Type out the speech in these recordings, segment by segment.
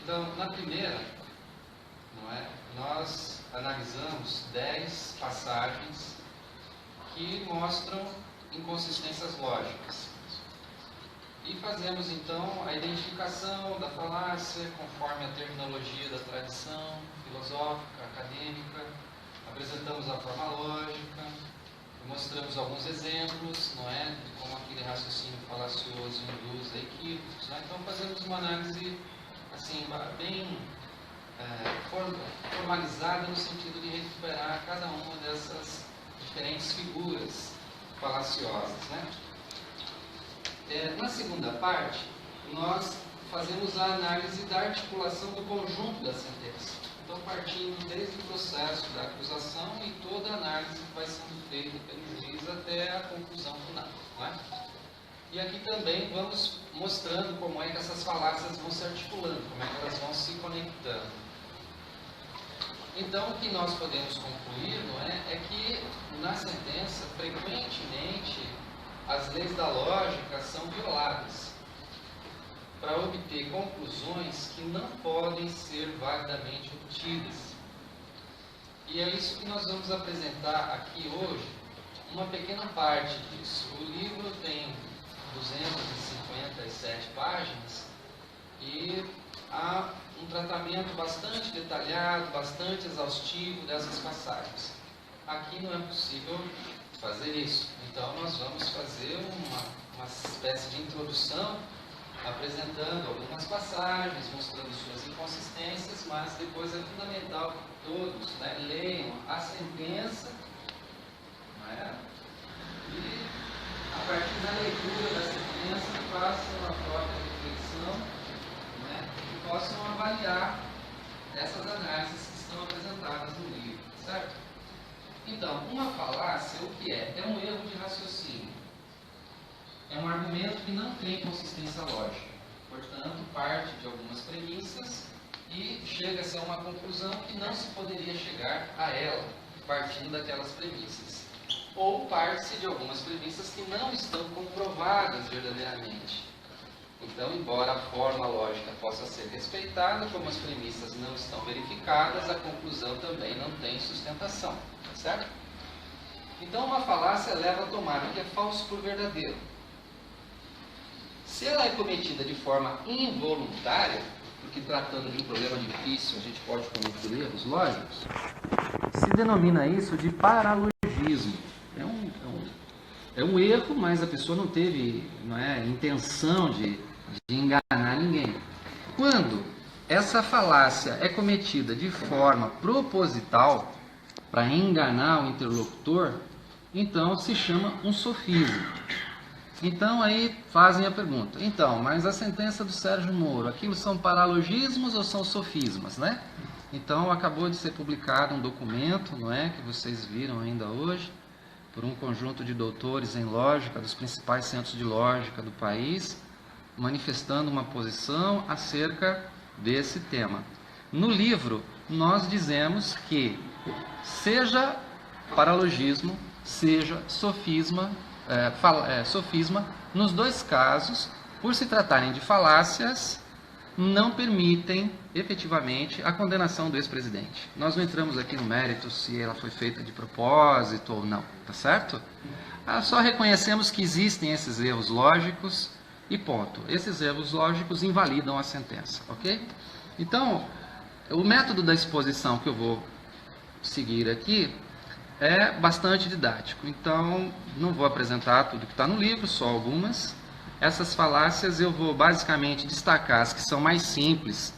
Então, na primeira, não é, nós analisamos 10 passagens que mostram inconsistências lógicas. E fazemos então a identificação da falácia conforme a terminologia da tradição filosófica, acadêmica, apresentamos a forma lógica, mostramos alguns exemplos, não é, de como aquele raciocínio falacioso induz a equívocos, né? Então fazemos uma análise assim, bem formalizada no sentido de recuperar cada uma dessas diferentes figuras falaciosas, né? Na segunda parte, nós fazemos a análise da articulação do conjunto da sentença. Então, partindo desde o processo da acusação e toda a análise que vai sendo feita pelo juiz até a conclusão final, não é? E aqui também vamos mostrando como é que essas falácias vão se articulando, como é que elas vão se conectando. Então, o que nós podemos concluir, não é, é que na sentença, frequentemente, as leis da lógica são violadas para obter conclusões que não podem ser validamente obtidas. E é isso que nós vamos apresentar aqui hoje, uma pequena parte disso. O livro tem 257 páginas e há um tratamento bastante detalhado, bastante exaustivo dessas passagens. Aqui não é possível fazer isso. Então nós vamos fazer uma espécie de introdução, apresentando algumas passagens, mostrando suas inconsistências, mas depois é fundamental que todos, né, leiam a sentença, não é? E a partir da leitura da sentença façam a própria reflexão, né, e possam avaliar essas análises que estão apresentadas no livro, certo? Então, uma falácia, o que é? É um erro de raciocínio. É um argumento que não tem consistência lógica. Portanto, parte de algumas premissas e chega-se a uma conclusão que não se poderia chegar a ela, partindo daquelas premissas. Ou parte-se de algumas premissas que não estão comprovadas verdadeiramente. Então, embora a forma lógica possa ser respeitada, como as premissas não estão verificadas, a conclusão também não tem sustentação. Certo? Então, uma falácia leva a tomar o que é falso por verdadeiro. Se ela é cometida de forma involuntária, porque tratando de um problema difícil a gente pode cometer erros lógicos, se denomina isso de paralogismo. É um erro, mas a pessoa não teve, não é, intenção de enganar ninguém. Quando essa falácia é cometida de forma proposital, para enganar o interlocutor, então se chama um sofisma. Então aí fazem a pergunta, então, mas a sentença do Sérgio Moro, aquilo são paralogismos ou são sofismas, né? Então acabou de ser publicado um documento, não é, que vocês viram ainda hoje, por um conjunto de doutores em lógica dos principais centros de lógica do país, manifestando uma posição acerca desse tema. No livro, nós dizemos que seja paralogismo, seja sofisma, sofisma, nos dois casos, por se tratarem de falácias, não permitem efetivamente a condenação do ex-presidente. Nós não entramos aqui no mérito se ela foi feita de propósito ou não, tá certo? Só reconhecemos que existem esses erros lógicos e ponto. Esses erros lógicos invalidam a sentença, ok? Então, o método da exposição que eu vou seguir aqui é bastante didático, então não vou apresentar tudo que está no livro, só algumas. Essas falácias eu vou basicamente destacar as que são mais simples,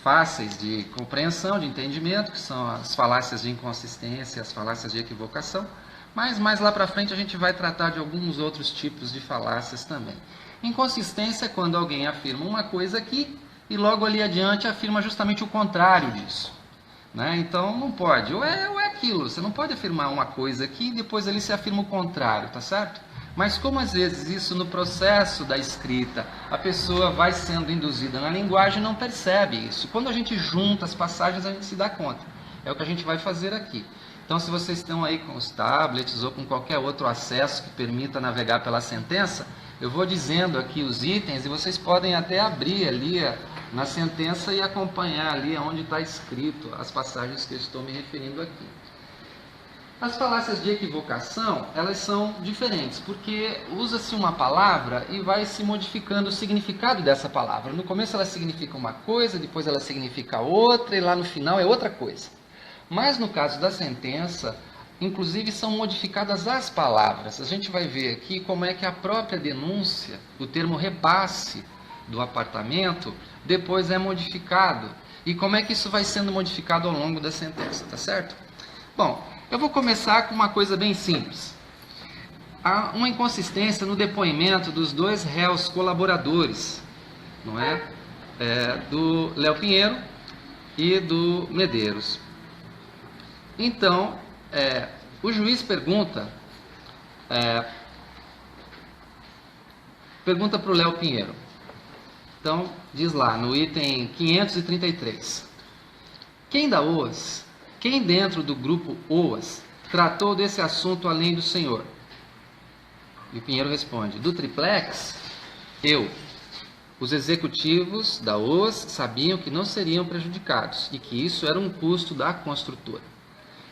fáceis de compreensão, de entendimento, que são as falácias de inconsistência, as falácias de equivocação, mas mais lá para frente a gente vai tratar de alguns outros tipos de falácias também. Inconsistência é quando alguém afirma uma coisa aqui e logo ali adiante afirma justamente o contrário disso. Né? Então não pode, ou é aquilo, você não pode afirmar uma coisa aqui e depois ali se afirma o contrário, tá certo? Mas como às vezes isso no processo da escrita, a pessoa vai sendo induzida na linguagem e não percebe isso. Quando a gente junta as passagens a gente se dá conta, é o que a gente vai fazer aqui. Então se vocês estão aí com os tablets ou com qualquer outro acesso que permita navegar pela sentença, Eu vou dizendo aqui os itens e vocês podem até abrir ali na sentença e acompanhar ali onde está escrito as passagens que eu estou me referindo aqui. As falácias de equivocação, elas são diferentes, porque usa-se uma palavra e vai se modificando o significado dessa palavra. No começo ela significa uma coisa, depois ela significa outra, e lá no final é outra coisa. Mas no caso da sentença, inclusive são modificadas as palavras. A gente vai ver aqui como é que a própria denúncia, o termo repasse do apartamento, depois é modificado. E como é que isso vai sendo modificado ao longo da sentença, tá certo? Bom, eu vou começar com uma coisa bem simples. Há uma inconsistência no depoimento dos dois réus colaboradores, não é? Do Léo Pinheiro e do Medeiros. Então, o juiz pergunta para o Léo Pinheiro. Então, diz lá no item 533. Quem da OAS, quem dentro do grupo OAS tratou desse assunto além do senhor? E o Pinheiro responde, do triplex, eu. Os executivos da OAS sabiam que não seriam prejudicados e que isso era um custo da construtora.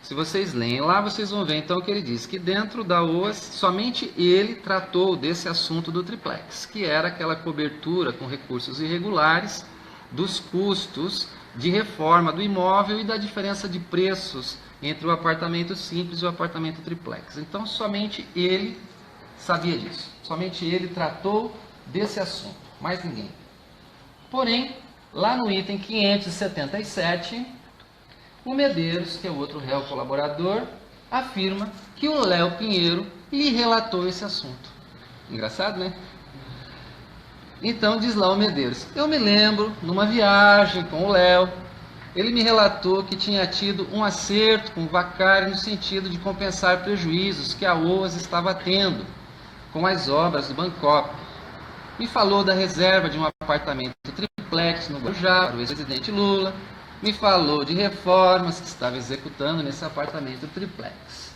Se vocês leem lá, vocês vão ver então que ele diz que dentro da OAS, somente ele tratou desse assunto do triplex, que era aquela cobertura com recursos irregulares dos custos de reforma do imóvel e da diferença de preços entre o apartamento simples e o apartamento triplex. Então, somente ele sabia disso, somente ele tratou desse assunto, mais ninguém. Porém, lá no item 577, o Medeiros, que é o outro réu colaborador, afirma que o Léo Pinheiro lhe relatou esse assunto. Engraçado, né? Então diz lá o Medeiros, eu me lembro, numa viagem com o Léo, ele me relatou que tinha tido um acerto com o Vacari no sentido de compensar prejuízos que a OAS estava tendo com as obras do Bangkok. Me falou da reserva de um apartamento triplex no Guarujá para o ex-presidente Lula, me falou de reformas que estava executando nesse apartamento triplex.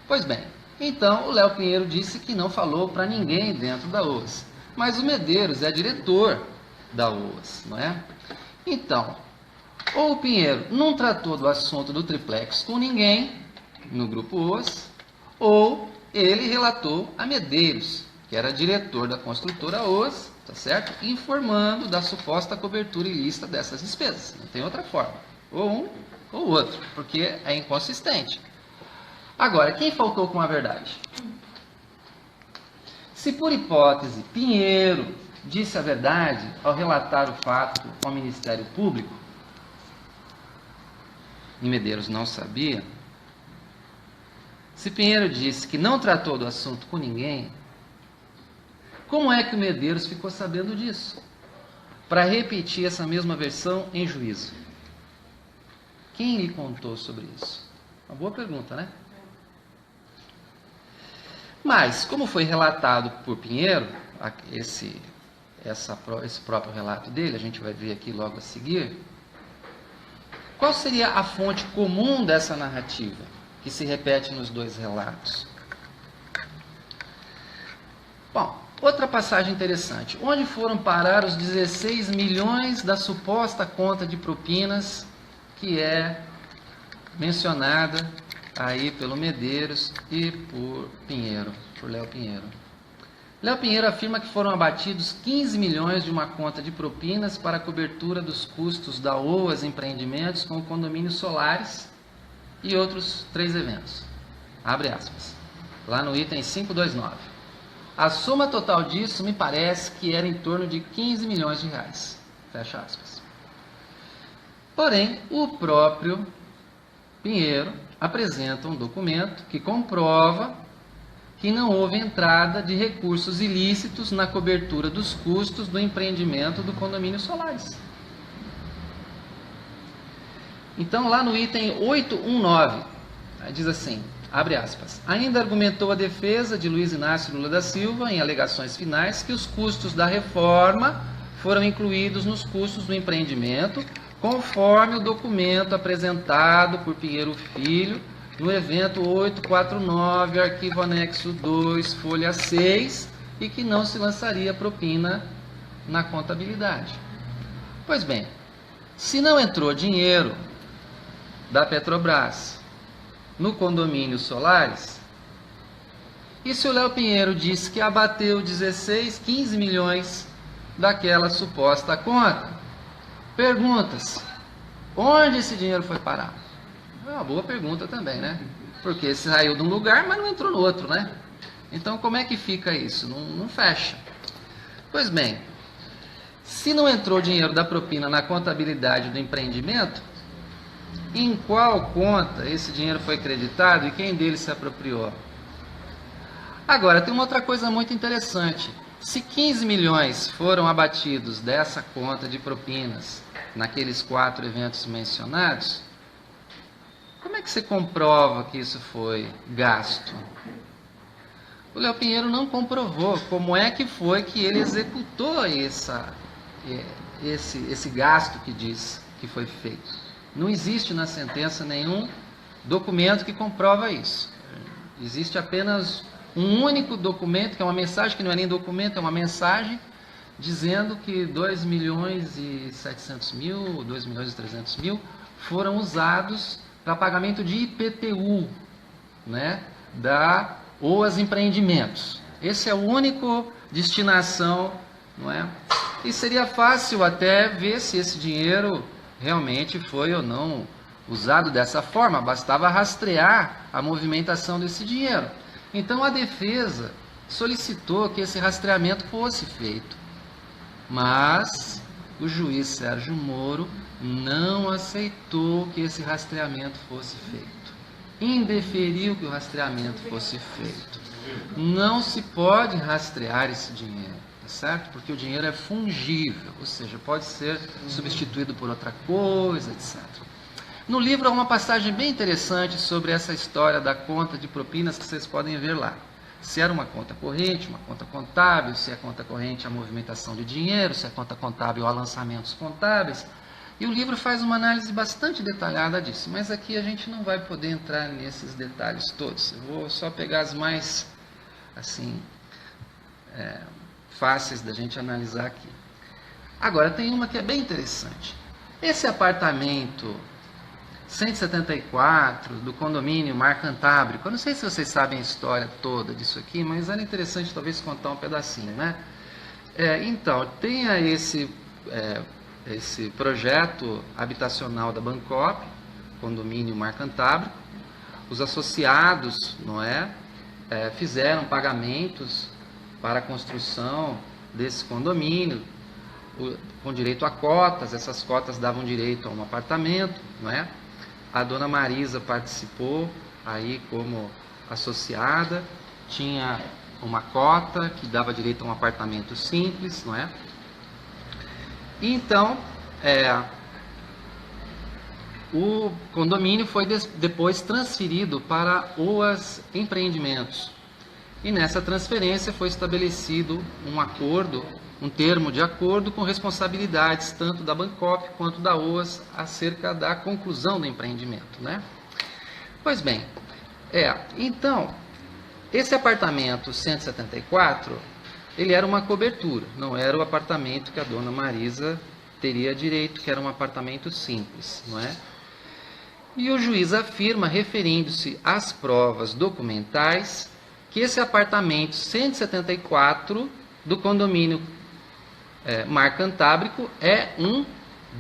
Pois bem, então o Léo Pinheiro disse que não falou para ninguém dentro da OAS, mas o Medeiros é diretor da OAS, não é? Então, ou o Pinheiro não tratou do assunto do triplex com ninguém no grupo OAS, ou ele relatou a Medeiros, que era diretor da construtora OAS, tá certo? Informando da suposta cobertura ilícita dessas despesas. Não tem outra forma. Ou um ou outro, porque é inconsistente. Agora, quem faltou com a verdade? Se por hipótese Pinheiro disse a verdade ao relatar o fato ao Ministério Público, e Medeiros não sabia, se Pinheiro disse que não tratou do assunto com ninguém, como é que o Medeiros ficou sabendo disso? Para repetir essa mesma versão em juízo. Quem lhe contou sobre isso? Uma boa pergunta, né? Mas, como foi relatado por Pinheiro, esse próprio relato dele, a gente vai ver aqui logo a seguir, qual seria a fonte comum dessa narrativa, que se repete nos dois relatos? Bom, outra passagem interessante. Onde foram parar os 16 milhões da suposta conta de propinas que é mencionada aí pelo Medeiros e por Pinheiro, por Léo Pinheiro? Léo Pinheiro afirma que foram abatidos 15 milhões de uma conta de propinas para a cobertura dos custos da OAS Empreendimentos com o condomínio Solares e outros 3 eventos. Abre aspas. Lá no item 529. A soma total disso me parece que era em torno de 15 milhões de reais. Fecha aspas. Porém, o próprio Pinheiro apresenta um documento que comprova que não houve entrada de recursos ilícitos na cobertura dos custos do empreendimento do condomínio Solares. Então, lá no item 819, diz assim, abre aspas, ainda argumentou a defesa de Luiz Inácio Lula da Silva, em alegações finais, que os custos da reforma foram incluídos nos custos do empreendimento, conforme o documento apresentado por Pinheiro Filho, no evento 849, arquivo anexo 2, folha 6, e que não se lançaria propina na contabilidade. Pois bem, se não entrou dinheiro da Petrobras no condomínio Solares, e se o Léo Pinheiro disse que abateu 16, 15 milhões daquela suposta conta, pergunta-se, onde esse dinheiro foi parar? É uma boa pergunta também, né? Porque saiu de um lugar, mas não entrou no outro, né? Então, como é que fica isso? Não fecha. Pois bem, se não entrou dinheiro da propina na contabilidade do empreendimento, em qual conta esse dinheiro foi creditado e quem dele se apropriou? Agora, tem uma outra coisa muito interessante. Se 15 milhões foram abatidos dessa conta de propinas naqueles 4 eventos mencionados, como é que você comprova que isso foi gasto? O Léo Pinheiro não comprovou como é que foi que ele executou esse gasto que diz que foi feito. Não existe na sentença nenhum documento que comprova isso. Existe apenas um único documento, que é uma mensagem, que não é nem documento, é uma mensagem, dizendo que 2 milhões e 700 mil, 2 milhões e 300 mil, foram usados para pagamento de IPTU, né, da OAS Empreendimentos. Esse é o único destinação, não é? E seria fácil até ver se esse dinheiro realmente foi ou não usado dessa forma, bastava rastrear a movimentação desse dinheiro. Então a defesa solicitou que esse rastreamento fosse feito, mas o juiz Sérgio Moro não aceitou que esse rastreamento fosse feito. Indeferiu que o rastreamento fosse feito. Não se pode rastrear esse dinheiro, tá certo? Porque o dinheiro é fungível, ou seja, pode ser substituído por outra coisa, etc. No livro há uma passagem bem interessante sobre essa história da conta de propinas que vocês podem ver lá. Se era uma conta corrente, uma conta contábil, se é conta corrente a movimentação de dinheiro, se é conta contábil a lançamentos contábeis. E o livro faz uma análise bastante detalhada disso, mas aqui a gente não vai poder entrar nesses detalhes todos. Eu vou só pegar as mais assim, fáceis da gente analisar aqui. Agora, tem uma que é bem interessante. Esse apartamento 174 do condomínio Mar Cantábrico, eu não sei se vocês sabem a história toda disso aqui, mas era interessante talvez contar um pedacinho, né? Então, tem esse projeto habitacional da Bancop, condomínio Mar Cantábrico. Os associados, não é, fizeram pagamentos para a construção desse condomínio, com direito a cotas. Essas cotas davam direito a um apartamento, não é? A dona Marisa participou aí como associada, tinha uma cota que dava direito a um apartamento simples, não é? E então, o condomínio foi depois transferido para OAS Empreendimentos. E nessa transferência foi estabelecido um acordo, um termo de acordo com responsabilidades tanto da Bancop quanto da OAS acerca da conclusão do empreendimento, né? Pois bem, então, esse apartamento 174, ele era uma cobertura, não era o apartamento que a dona Marisa teria direito, que era um apartamento simples, não é? E o juiz afirma, referindo-se às provas documentais, que esse apartamento 174 do condomínio Mar Cantábrico é um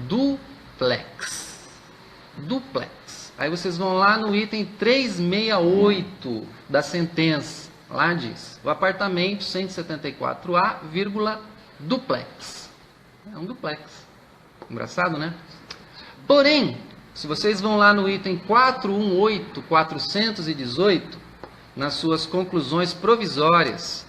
duplex. Duplex. Aí vocês vão lá no item 368 da sentença. Lá diz, o apartamento 174A, duplex. É um duplex. Engraçado, né? Porém, se vocês vão lá no item 418, nas suas conclusões provisórias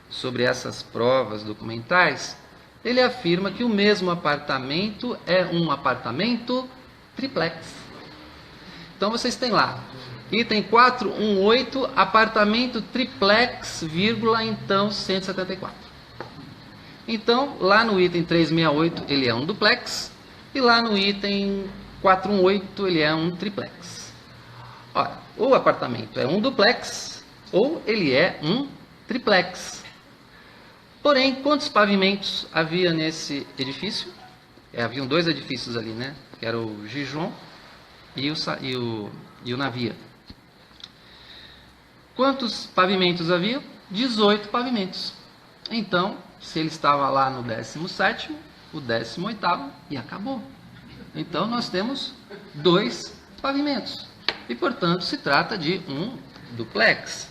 sobre essas provas documentais, ele afirma que o mesmo apartamento é um apartamento triplex. Então vocês têm lá, item 418, apartamento triplex, então 174. Então, lá no item 368 ele é um duplex, e lá no item 418 ele é um triplex. Ora, o apartamento é um duplex ou ele é um triplex. Porém, quantos pavimentos havia nesse edifício? Haviam dois edifícios ali, né? Que era o Gijon e o Navia. Quantos pavimentos havia? 18 pavimentos. Então, se ele estava lá no 17º, o 18º e acabou. Então, nós temos 2 pavimentos. E, portanto, se trata de um duplex.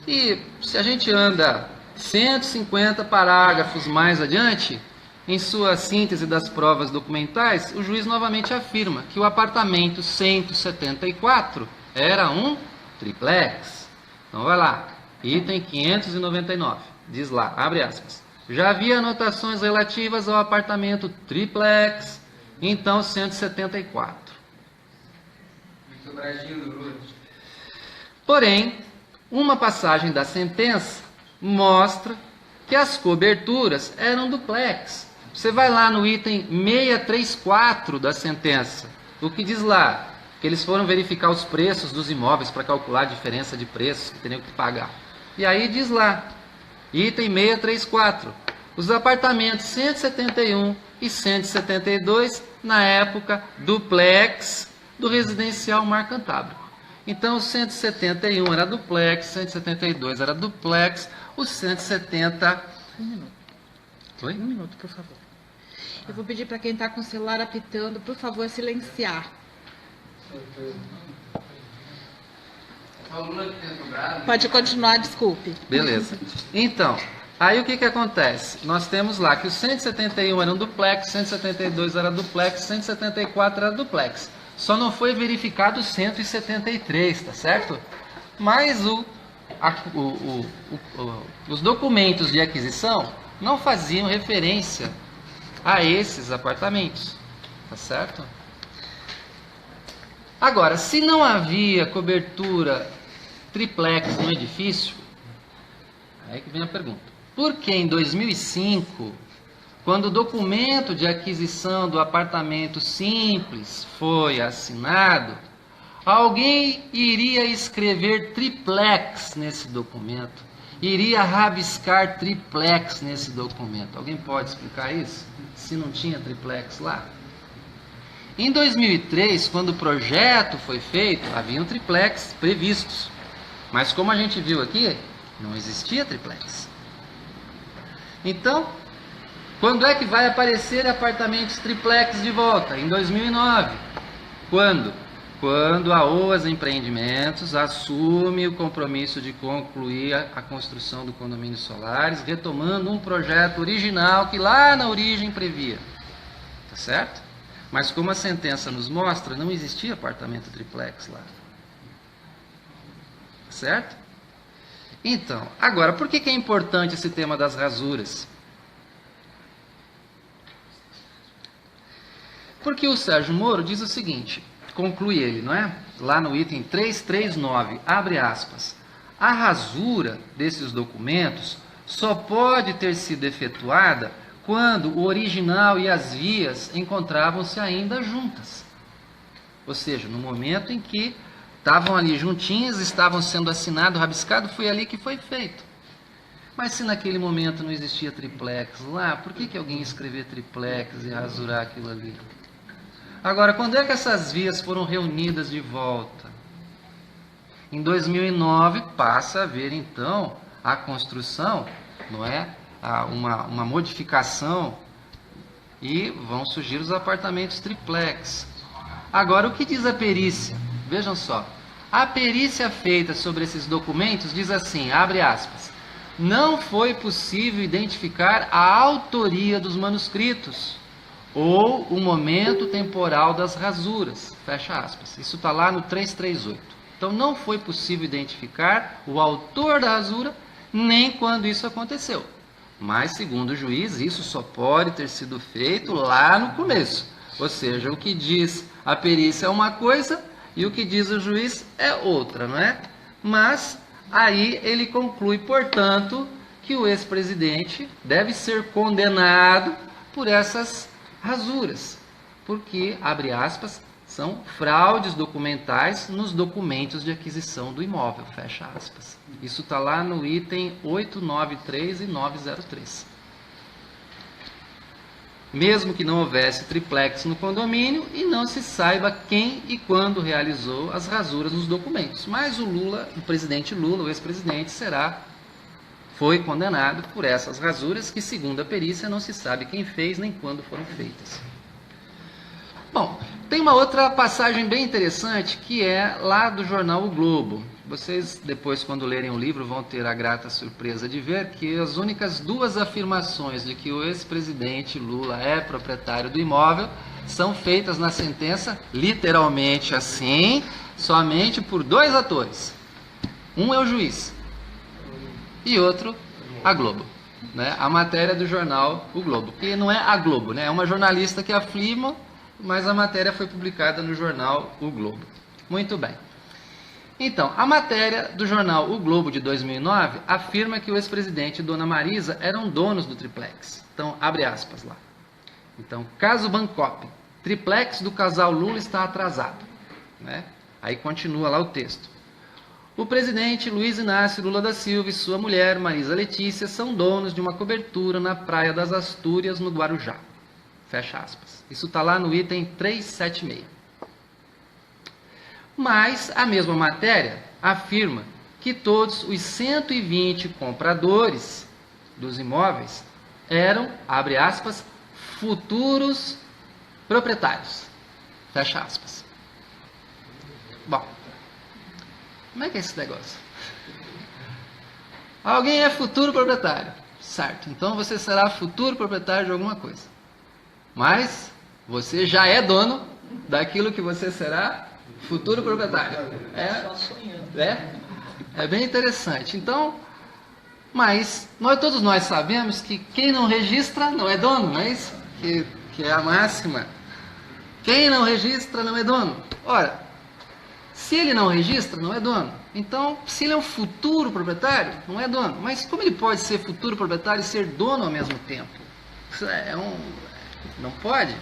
E se a gente anda 150 parágrafos mais adiante, em sua síntese das provas documentais, o juiz novamente afirma que o apartamento 174 era um triplex. Então, vai lá, item 599, diz lá, abre aspas. Já havia anotações relativas ao apartamento triplex, então 174. Porém, uma passagem da sentença mostra que as coberturas eram duplex. Você vai lá no item 634 da sentença. O que diz lá? Que eles foram verificar os preços dos imóveis para calcular a diferença de preços que teriam que pagar. E aí diz lá, item 634, os apartamentos 171 e 172, na época, duplex do residencial Mar Cantábrico. Então, o 171 era duplex, 172 era duplex, o 170... Um minuto. Oi? Um minuto, por favor. Eu vou pedir para quem está com o celular apitando, por favor, silenciar. Pode continuar, desculpe. Beleza. Então, aí o que acontece? Nós temos lá que o 171 era um duplex, 172 era duplex, 174 era duplex. Só não foi verificado o 173, tá certo? Mas os documentos de aquisição não faziam referência a esses apartamentos, tá certo? Agora, se não havia cobertura triplex no edifício, aí que vem a pergunta. Por que em 2005, quando o documento de aquisição do apartamento simples foi assinado, alguém iria escrever triplex nesse documento? Iria rabiscar triplex nesse documento? Alguém pode explicar isso? Se não tinha triplex lá? Em 2003, quando o projeto foi feito, haviam triplex previstos. Mas como a gente viu aqui, não existia triplex. Então, quando é que vai aparecer apartamentos triplex de volta? Em 2009. Quando? Quando a OAS Empreendimentos assume o compromisso de concluir a construção do condomínio Solares, retomando um projeto original que lá na origem previa. Tá certo? Mas como a sentença nos mostra, não existia apartamento triplex lá. Certo? Então, agora, por que é importante esse tema das rasuras? Porque o Sérgio Moro diz o seguinte, conclui ele, não é? Lá no item 339, abre aspas, a rasura desses documentos só pode ter sido efetuada quando o original e as vias encontravam-se ainda juntas. Ou seja, no momento em que estavam ali juntinhas, estavam sendo assinado, rabiscado, foi ali que foi feito. Mas se naquele momento não existia triplex lá, por que alguém ia escrever triplex e rasurar aquilo ali? Agora, quando é que essas vias foram reunidas de volta? Em 2009 passa a haver então a construção, não é? Uma modificação e vão surgir os apartamentos triplex. Agora, o que diz a perícia? Vejam só, a perícia feita sobre esses documentos diz assim, abre aspas, não foi possível identificar a autoria dos manuscritos ou o momento temporal das rasuras, fecha aspas. Isso está lá no 338. Então, não foi possível identificar o autor da rasura, nem quando isso aconteceu. Mas, segundo o juiz, isso só pode ter sido feito lá no começo. Ou seja, o que diz a perícia é uma coisa e o que diz o juiz é outra, não é? Mas, aí ele conclui, portanto, que o ex-presidente deve ser condenado por essas rasuras, porque, abre aspas, São fraudes documentais nos documentos de aquisição do imóvel, fecha aspas. Isso está lá no item 893 e 903. Mesmo que não houvesse triplex no condomínio e não se saiba quem e quando realizou as rasuras nos documentos. Mas o presidente Lula, o ex-presidente, foi condenado por essas rasuras que, segundo a perícia, não se sabe quem fez nem quando foram feitas. Bom, tem uma outra passagem bem interessante que é lá do jornal O Globo. Vocês, depois, quando lerem o livro, vão ter a grata surpresa de ver que as únicas duas afirmações de que o ex-presidente Lula é proprietário do imóvel são feitas na sentença, literalmente assim, somente por dois atores. Um é o juiz e outro a Globo. Né? A matéria do jornal O Globo, que não é a Globo, né? É uma jornalista que afirma, mas a matéria foi publicada no jornal O Globo. Muito bem. Então, a matéria do jornal O Globo de 2009 afirma que o ex-presidente e Dona Marisa eram donos do triplex. Então, abre aspas lá. Então, caso Bancop, triplex do casal Lula está atrasado. Né? Aí continua lá o texto. O presidente Luiz Inácio Lula da Silva e sua mulher Marisa Letícia são donos de uma cobertura na Praia das Astúrias, no Guarujá. Fecha aspas. Isso está lá no item 376. Mas a mesma matéria afirma que todos os 120 compradores dos imóveis eram, abre aspas, futuros proprietários. Fecha aspas. Bom, como é que é esse negócio? Alguém é futuro proprietário, certo? Então você será futuro proprietário de alguma coisa. Mas você já é dono daquilo que você será futuro proprietário. É bem interessante. Então, mas todos nós sabemos que quem não registra não é dono, não é isso? Que é a máxima. Quem não registra não é dono. Ora, se ele não registra, não é dono. Então, se ele é um futuro proprietário, não é dono. Mas como ele pode ser futuro proprietário e ser dono ao mesmo tempo? Isso não pode.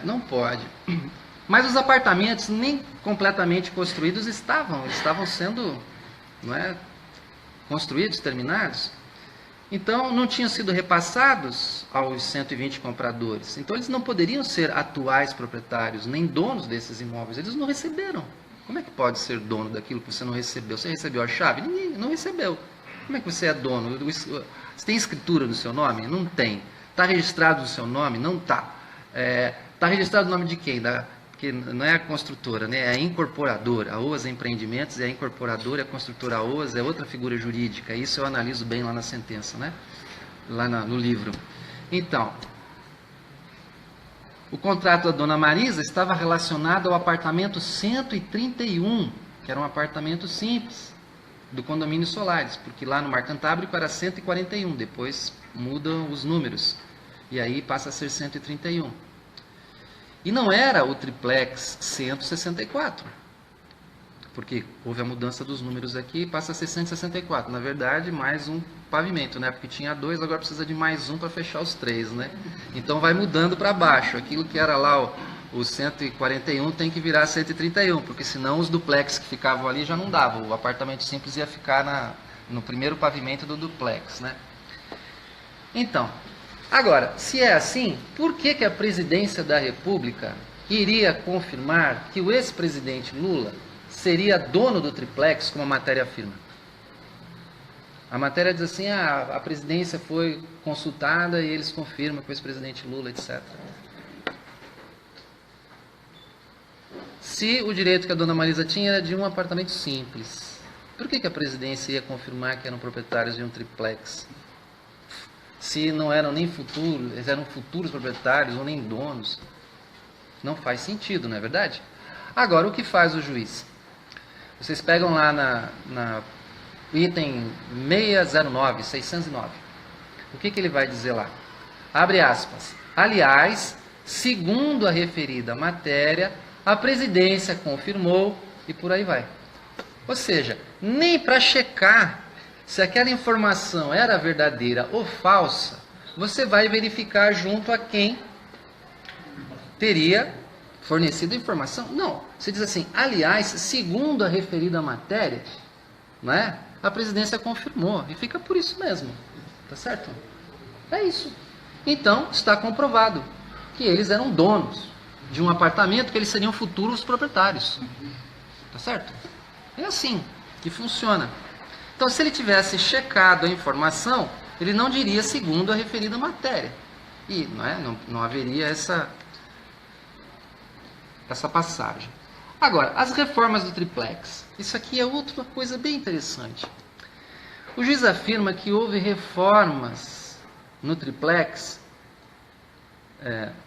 Não pode. Mas os apartamentos nem completamente construídos estavam sendo construídos, terminados. Então não tinham sido repassados aos 120 compradores. Então eles não poderiam ser atuais proprietários, nem donos desses imóveis. Eles não receberam. Como é que pode ser dono daquilo que você não recebeu? Você recebeu a chave? Ninguém não recebeu. Como é que você é dono? Você tem escritura no seu nome? Não tem. Está registrado no seu nome? Não está. Está registrado o nome de quem? Que não é a construtora, né? É a incorporadora. A OAS Empreendimentos é a incorporadora, a construtora OAS é outra figura jurídica. Isso eu analiso bem lá na sentença, né? Lá no livro. Então, o contrato da Dona Marisa estava relacionado ao apartamento 131, que era um apartamento simples, do condomínio Solares, porque lá no Mar Cantábrico era 141, depois mudam os números, e aí passa a ser 131. E não era o triplex 164, porque houve a mudança dos números aqui e passa a ser 164. Na verdade, mais um pavimento, né? Porque tinha 2, agora precisa de mais um para fechar os 3, né? Então vai mudando para baixo. Aquilo que era lá o 141 tem que virar 131, porque senão os duplex que ficavam ali já não davam. O apartamento simples ia ficar no primeiro pavimento do duplex, né? Então, agora, se é assim, por que a presidência da República iria confirmar que o ex-presidente Lula seria dono do triplex, como a matéria afirma? A matéria diz assim, a presidência foi consultada e eles confirmam que o ex-presidente Lula, etc. Se o direito que a Dona Marisa tinha era de um apartamento simples, por que a presidência ia confirmar que eram proprietários de um triplex? Se não eram nem futuros, eles eram futuros proprietários ou nem donos. Não faz sentido, não é verdade? Agora, o que faz o juiz? Vocês pegam lá na item 609. O que ele vai dizer lá? Abre aspas. Aliás, segundo a referida matéria, a presidência confirmou e por aí vai. Ou seja, nem para checar se aquela informação era verdadeira ou falsa, você vai verificar junto a quem teria fornecido a informação? Não. Você diz assim, aliás, segundo a referida matéria, né, a presidência confirmou, e fica por isso mesmo. Tá certo? É isso. Então, está comprovado que eles eram donos de um apartamento que eles seriam futuros proprietários. Tá certo? É assim que funciona. Então, se ele tivesse checado a informação, ele não diria segundo a referida matéria. E não haveria essa passagem. Agora, as reformas do triplex. Isso aqui é outra coisa bem interessante. O juiz afirma que houve reformas no triplex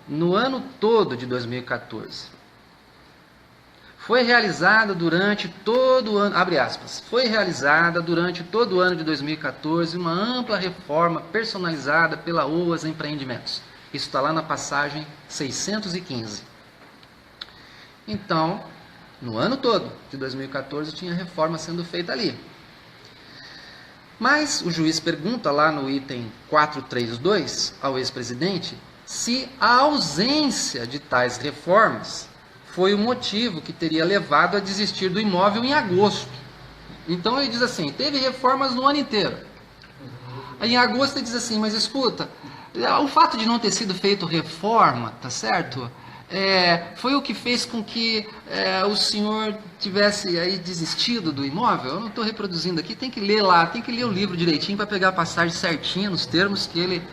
no ano todo de 2014. Foi realizada durante todo o ano, abre aspas, foi realizada durante todo o ano de 2014 uma ampla reforma personalizada pela OAS Empreendimentos. Isso está lá na passagem 615. Então, no ano todo de 2014 tinha reforma sendo feita ali. Mas o juiz pergunta lá no item 432 ao ex-presidente se a ausência de tais reformas foi o motivo que teria levado a desistir do imóvel em agosto. Então ele diz assim, teve reformas no ano inteiro. Aí em agosto ele diz assim, mas escuta, o fato de não ter sido feito reforma, tá certo? Foi o que fez com que o senhor tivesse aí desistido do imóvel? Eu não estou reproduzindo aqui, tem que ler lá, tem que ler o livro direitinho para pegar a passagem certinha nos termos que ele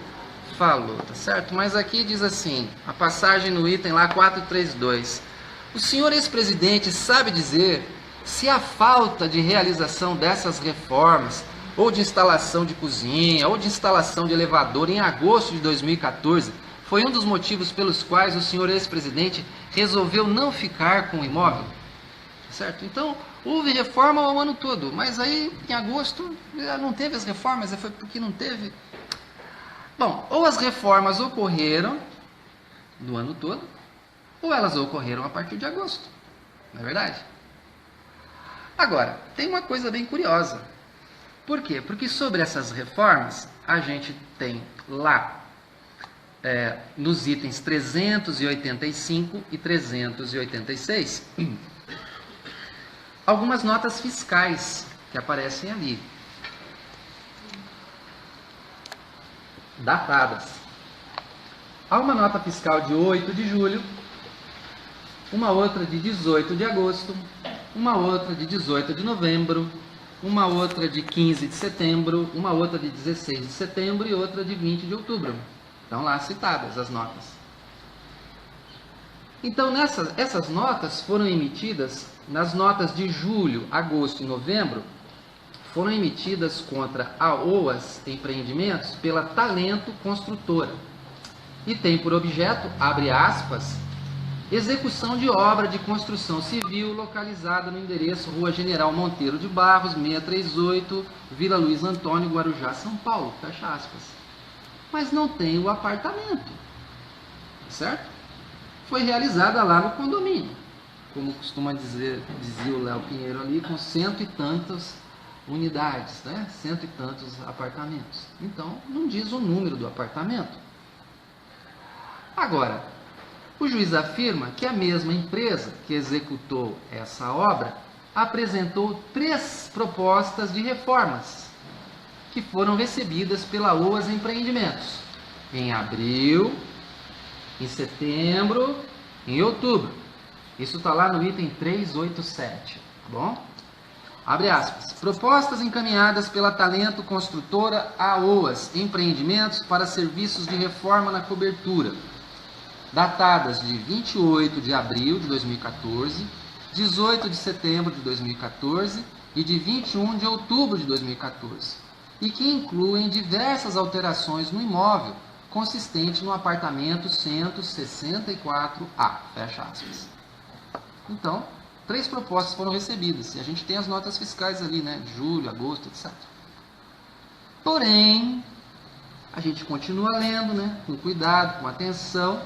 falou, tá certo? Mas aqui diz assim, a passagem no item lá 432. O senhor ex-presidente sabe dizer se a falta de realização dessas reformas, ou de instalação de cozinha, ou de instalação de elevador em agosto de 2014, foi um dos motivos pelos quais o senhor ex-presidente resolveu não ficar com o imóvel? Certo? Então, houve reforma o ano todo, mas aí em agosto não teve as reformas, foi porque não teve. Bom, ou as reformas ocorreram no ano todo, ou elas ocorreram a partir de agosto. Não é verdade? Agora, tem uma coisa bem curiosa. Por quê? Porque sobre essas reformas, a gente tem lá, nos itens 385 e 386, algumas notas fiscais que aparecem ali, datadas. Há uma nota fiscal de 8 de julho, uma outra de 18 de agosto, uma outra de 18 de novembro, uma outra de 15 de setembro, uma outra de 16 de setembro e outra de 20 de outubro. Estão lá citadas as notas. Então, essas notas foram emitidas, nas notas de julho, agosto e novembro, foram emitidas contra a OAS Empreendimentos pela Talento Construtora. E tem por objeto, abre aspas, execução de obra de construção civil localizada no endereço Rua General Monteiro de Barros, 638, Vila Luiz Antônio, Guarujá, São Paulo, fecha aspas. Mas não tem o apartamento, certo? Foi realizada lá no condomínio, como costuma dizer, dizia o Léo Pinheiro ali, com 100 e tantas unidades, né? 100 e tantos apartamentos. Então, não diz o número do apartamento. Agora, o juiz afirma que a mesma empresa que executou essa obra apresentou 3 propostas de reformas que foram recebidas pela OAS Empreendimentos em abril, em setembro, em outubro. Isso está lá no item 387, tá bom? Abre aspas. Propostas encaminhadas pela Talento Construtora à OAS Empreendimentos para serviços de reforma na cobertura, datadas de 28 de abril de 2014, 18 de setembro de 2014 e de 21 de outubro de 2014, e que incluem diversas alterações no imóvel consistente no apartamento 164A, fecha aspas. Então, 3 propostas foram recebidas, e a gente tem as notas fiscais ali, né, de julho, agosto, etc. Porém, a gente continua lendo, né, com cuidado, com atenção.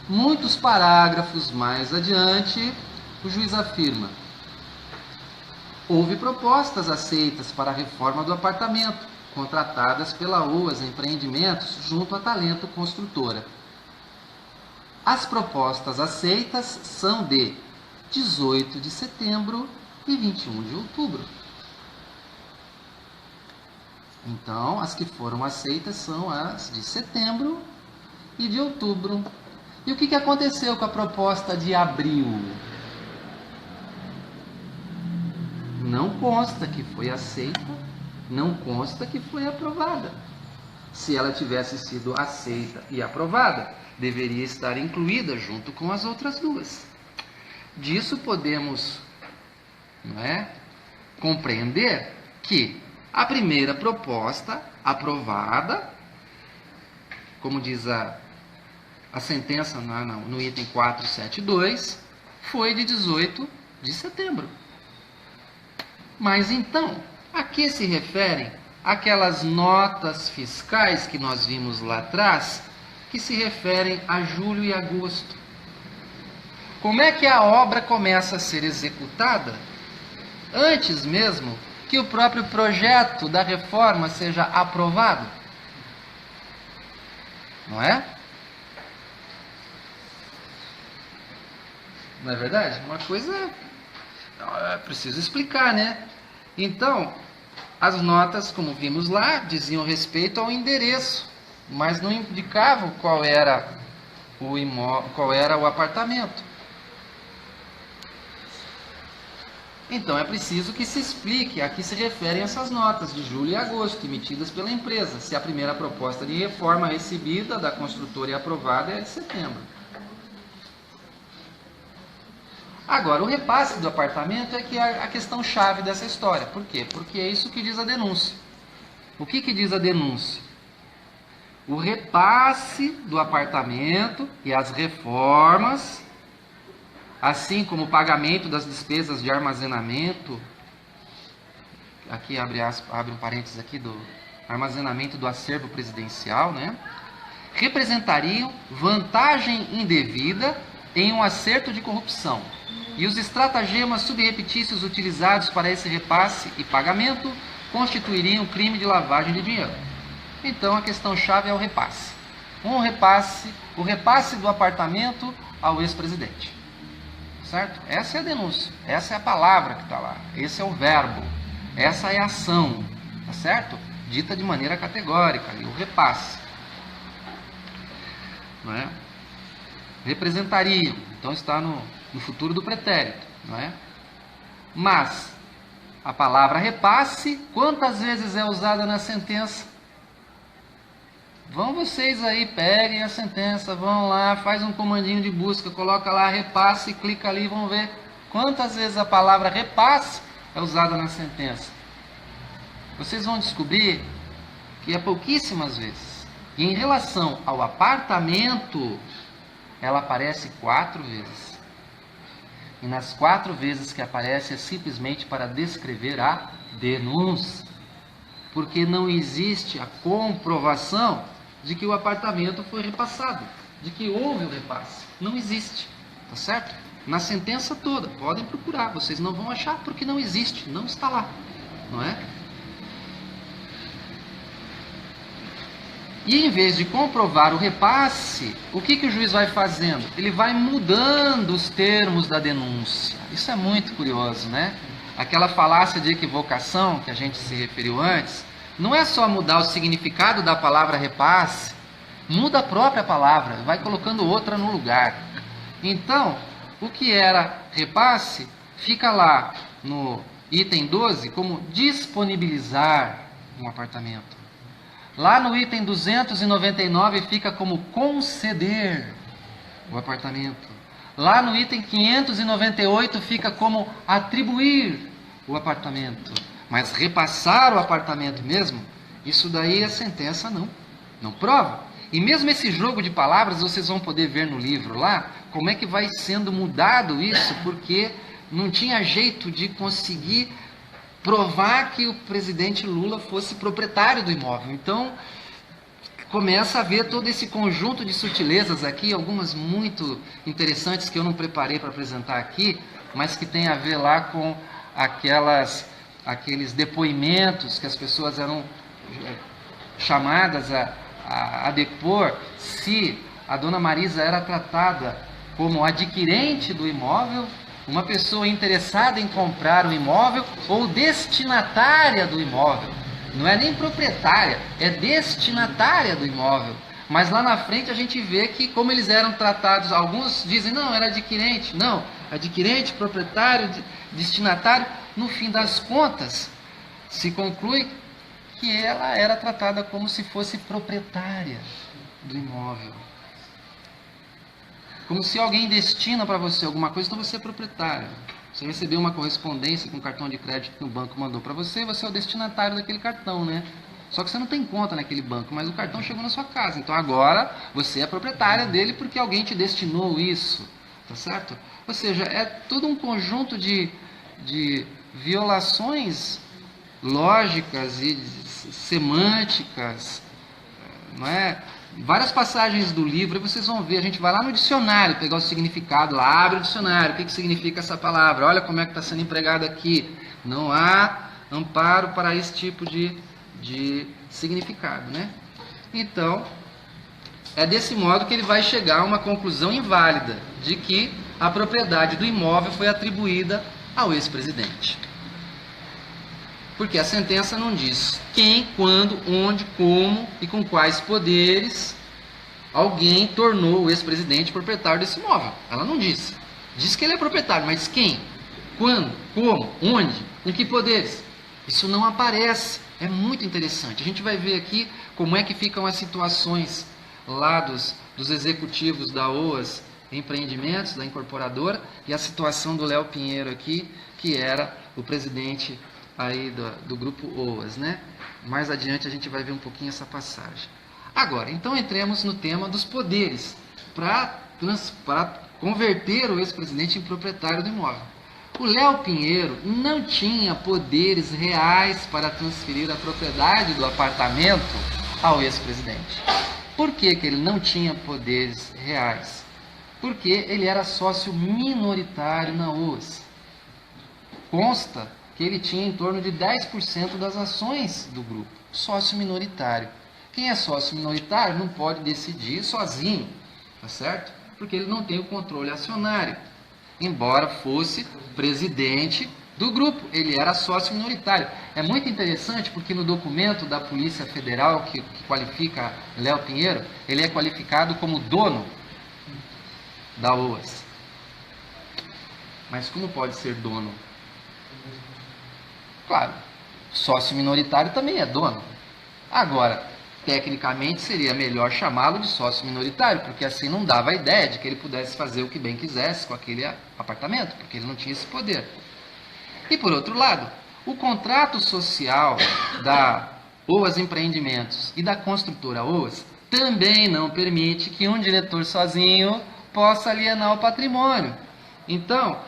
Muitos parágrafos mais adiante, o juiz afirma: houve propostas aceitas para a reforma do apartamento, contratadas pela OAS Empreendimentos junto à Talento Construtora. As propostas aceitas são de 18 de setembro e 21 de outubro. Então, as que foram aceitas são as de setembro e de outubro. E o que aconteceu com a proposta de abril? Não consta que foi aceita, não consta que foi aprovada. Se ela tivesse sido aceita e aprovada, deveria estar incluída junto com as outras duas. Disso podemos, compreender que a primeira proposta aprovada, como diz a sentença no item 472, foi de 18 de setembro. Mas então, a que se referem aquelas notas fiscais que nós vimos lá atrás, que se referem a julho e agosto? Como é que a obra começa a ser executada antes mesmo que o próprio projeto da reforma seja aprovado? Não é? Não é verdade? Uma coisa é preciso explicar, né? Então, as notas, como vimos lá, diziam respeito ao endereço, mas não indicavam qual era o imóvel, qual era o apartamento. Então é preciso que se explique a que se referem essas notas de julho e agosto, emitidas pela empresa, se a primeira proposta de reforma recebida da construtora e aprovada é de setembro. Agora, o repasse do apartamento é que é a questão chave dessa história. Por quê? Porque é isso que diz a denúncia. O que diz a denúncia? O repasse do apartamento e as reformas, assim como o pagamento das despesas de armazenamento, aqui abre um parênteses aqui, do armazenamento do acervo presidencial, representariam vantagem indevida em um acerto de corrupção, e os estratagemas subreptícios utilizados para esse repasse e pagamento constituiriam crime de lavagem de dinheiro. Então a questão-chave é o repasse. O repasse do apartamento ao ex-presidente. Certo? Essa é a denúncia, essa é a palavra que está lá, esse é o verbo, essa é a ação, tá certo? Dita de maneira categórica, o repasse. Não é? Representariam, então está no futuro do pretérito, não é? Mas a palavra repasse, quantas vezes é usada na sentença? Vão vocês aí, peguem a sentença, vão lá, faz um comandinho de busca, coloca lá repasse, clica ali e vão ver quantas vezes a palavra repasse é usada na sentença. Vocês vão descobrir que é pouquíssimas vezes. E em relação ao apartamento, ela aparece 4 vezes. E nas 4 vezes que aparece é simplesmente para descrever a denúncia. Porque não existe a comprovação de que o apartamento foi repassado, de que houve o repasse. Não existe, tá certo? Na sentença toda, podem procurar, vocês não vão achar porque não existe, não está lá, não é? E em vez de comprovar o repasse, o que o juiz vai fazendo? Ele vai mudando os termos da denúncia. Isso é muito curioso, né? Aquela falácia de equivocação que a gente se referiu antes, não é só mudar o significado da palavra repasse, muda a própria palavra, vai colocando outra no lugar. Então, o que era repasse, fica lá no item 12 como disponibilizar um apartamento. Lá no item 299 fica como conceder o apartamento. Lá no item 598 fica como atribuir o apartamento. Mas repassar o apartamento mesmo, isso daí a sentença não prova. E mesmo esse jogo de palavras, vocês vão poder ver no livro lá, como é que vai sendo mudado isso, porque não tinha jeito de conseguir provar que o presidente Lula fosse proprietário do imóvel. Então, começa a ver todo esse conjunto de sutilezas aqui, algumas muito interessantes que eu não preparei para apresentar aqui, mas que tem a ver lá com aqueles depoimentos que as pessoas eram chamadas a depor se a dona Marisa era tratada como adquirente do imóvel, uma pessoa interessada em comprar o imóvel ou destinatária do imóvel. Não é nem proprietária, é destinatária do imóvel. Mas lá na frente a gente vê que como eles eram tratados, alguns dizem, não, era adquirente. Não, adquirente, proprietário, destinatário. No fim das contas, se conclui que ela era tratada como se fosse proprietária do imóvel. Como se alguém destina para você alguma coisa, então você é proprietário. Você recebeu uma correspondência com um cartão de crédito que o banco mandou para você, você é o destinatário daquele cartão, né? Só que você não tem conta naquele banco, mas o cartão chegou na sua casa. Então agora você é proprietária dele porque alguém te destinou isso, tá certo? Ou seja, é todo um conjunto de violações lógicas e semânticas, não é? Várias passagens do livro, vocês vão ver, a gente vai lá no dicionário, pegar o significado, lá abre o dicionário, o que significa essa palavra, olha como é que está sendo empregado aqui. Não há amparo para esse tipo de significado, né? Então, é desse modo que ele vai chegar a uma conclusão inválida, de que a propriedade do imóvel foi atribuída ao ex-presidente. Porque a sentença não diz quem, quando, onde, como e com quais poderes alguém tornou o ex-presidente proprietário desse imóvel. Ela não diz. Diz que ele é proprietário, mas quem? Quando? Como? Onde? Com que poderes? Isso não aparece. É muito interessante. A gente vai ver aqui como é que ficam as situações lá dos executivos da OAS Empreendimentos, da incorporadora, e a situação do Léo Pinheiro aqui, que era o presidente aí do grupo OAS, né? Mais adiante a gente vai ver um pouquinho essa passagem. Agora, então entremos no tema dos poderes para converter o ex-presidente em proprietário do imóvel. O Léo Pinheiro não tinha poderes reais para transferir a propriedade do apartamento ao ex-presidente. Por que ele não tinha poderes reais? Porque ele era sócio minoritário na OAS. Consta que ele tinha em torno de 10% das ações do grupo, sócio minoritário. Quem é sócio minoritário não pode decidir sozinho, tá certo? Porque ele não tem o controle acionário. Embora fosse presidente do grupo, ele era sócio minoritário. É muito interessante porque no documento da Polícia Federal que qualifica Léo Pinheiro, ele é qualificado como dono da OAS. Mas como pode ser dono? Claro, sócio minoritário também é dono. Agora, tecnicamente seria melhor chamá-lo de sócio minoritário, porque assim não dava a ideia de que ele pudesse fazer o que bem quisesse com aquele apartamento, porque ele não tinha esse poder. E por outro lado, o contrato social da OAS Empreendimentos e da construtora OAS também não permite que um diretor sozinho possa alienar o patrimônio. Então,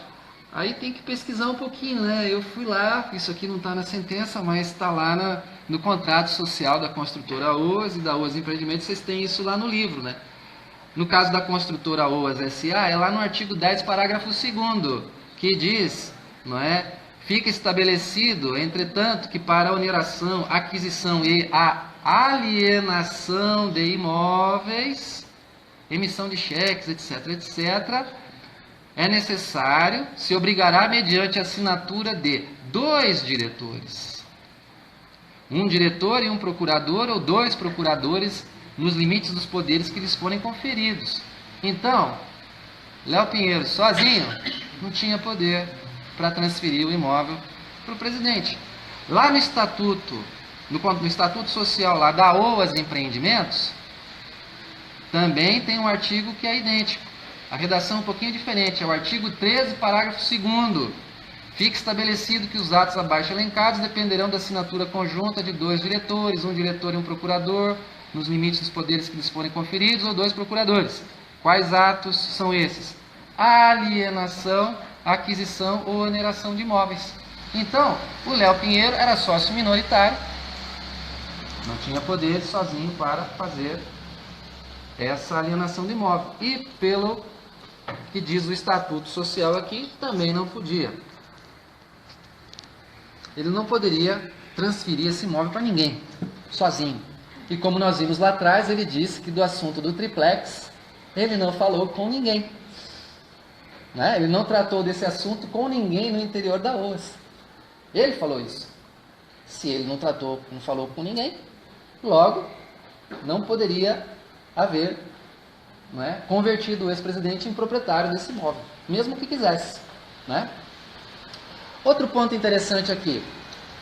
aí tem que pesquisar um pouquinho, né? Eu fui lá, isso aqui não está na sentença, mas está lá no contrato social da construtora OAS e da OAS Empreendimentos, vocês têm isso lá no livro, né? No caso da construtora OAS S.A., é lá no artigo 10, parágrafo 2º, que diz, não é? Fica estabelecido, entretanto, que para a oneração, aquisição e a alienação de imóveis, emissão de cheques, etc., etc., é necessário, se obrigará mediante assinatura de 2 diretores. Um diretor e um procurador ou 2 procuradores nos limites dos poderes que lhes forem conferidos. Então, Léo Pinheiro sozinho não tinha poder para transferir o imóvel para o presidente. Lá no estatuto, no estatuto social lá da OAS Empreendimentos, também tem um artigo que é idêntico. A redação é um pouquinho diferente, é o artigo 13, parágrafo 2º. Fica estabelecido que os atos abaixo elencados dependerão da assinatura conjunta de 2 diretores, um diretor e um procurador, nos limites dos poderes que lhes forem conferidos, ou 2 procuradores. Quais atos são esses? Alienação, aquisição ou oneração de imóveis. Então, o Léo Pinheiro era sócio minoritário, não tinha poder sozinho para fazer essa alienação de imóvel. E pelo que diz o estatuto social aqui, também não podia. Ele não poderia transferir esse imóvel para ninguém, sozinho. E como nós vimos lá atrás, ele disse que do assunto do triplex, ele não falou com ninguém. Né? Ele não tratou desse assunto com ninguém no interior da OAS. Ele falou isso. Se ele não falou com ninguém, logo, não poderia haver, não é, convertido o ex-presidente em proprietário desse imóvel, mesmo que quisesse. Né? Outro ponto interessante aqui,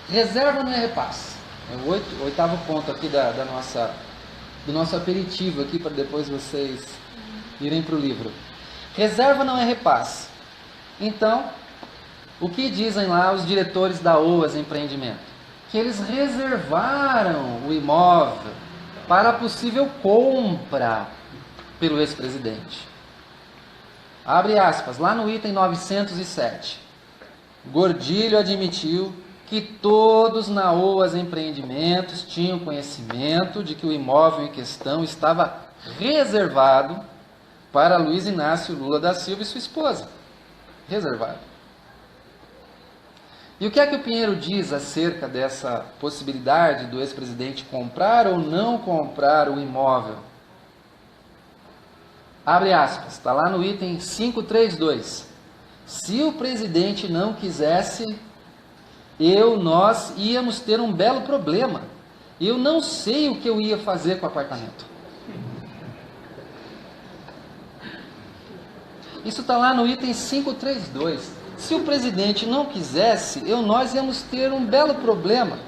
reserva não é repasse. É o oitavo ponto aqui do nosso aperitivo aqui, para depois vocês irem para o livro. Reserva não é repasse. Então, o que dizem lá os diretores da OAS Empreendimento? Que eles reservaram o imóvel para a possível compra pelo ex-presidente. Abre aspas, lá no item 907. Gordilho admitiu que todos na OAS Empreendimentos tinham conhecimento de que o imóvel em questão estava reservado para Luiz Inácio Lula da Silva e sua esposa. Reservado. E o que é que o Pinheiro diz acerca dessa possibilidade do ex-presidente comprar ou não comprar o imóvel? Abre aspas, está lá no item 532. Se o presidente não quisesse, nós íamos ter um belo problema. Eu não sei o que eu ia fazer com o apartamento. Isso está lá no item 532. Se o presidente não quisesse, nós íamos ter um belo problema.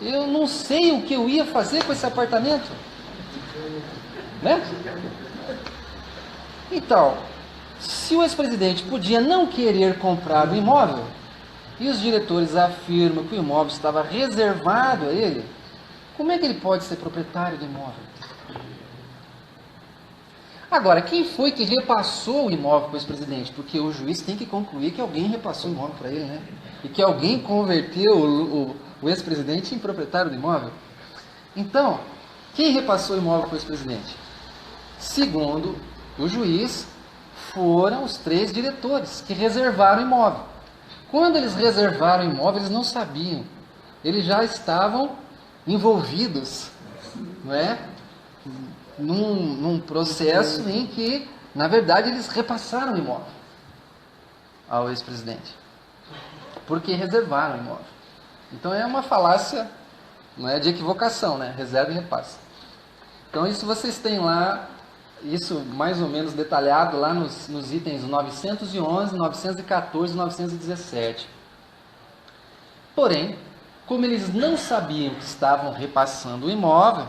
Eu não sei o que eu ia fazer com esse apartamento. Né? Então, se o ex-presidente podia não querer comprar o imóvel, e os diretores afirmam que o imóvel estava reservado a ele, como é que ele pode ser proprietário do imóvel? Agora, quem foi que repassou o imóvel para o ex-presidente? Porque o juiz tem que concluir que alguém repassou o imóvel para ele, né? E que alguém converteu o ex-presidente em proprietário do imóvel. Então, quem repassou o imóvel para o ex-presidente? Segundo o juiz, foram os 3 diretores que reservaram o imóvel. Quando eles reservaram o imóvel, eles não sabiam. Eles já estavam envolvidos, não é? Num processo em que, na verdade, eles repassaram o imóvel ao ex-presidente. Porque reservaram o imóvel. Então é uma falácia, não é, de equivocação, né? Reserva e repasse. Então isso vocês têm lá, isso mais ou menos detalhado lá nos itens 911, 914 e 917. Porém, como eles não sabiam que estavam repassando o imóvel,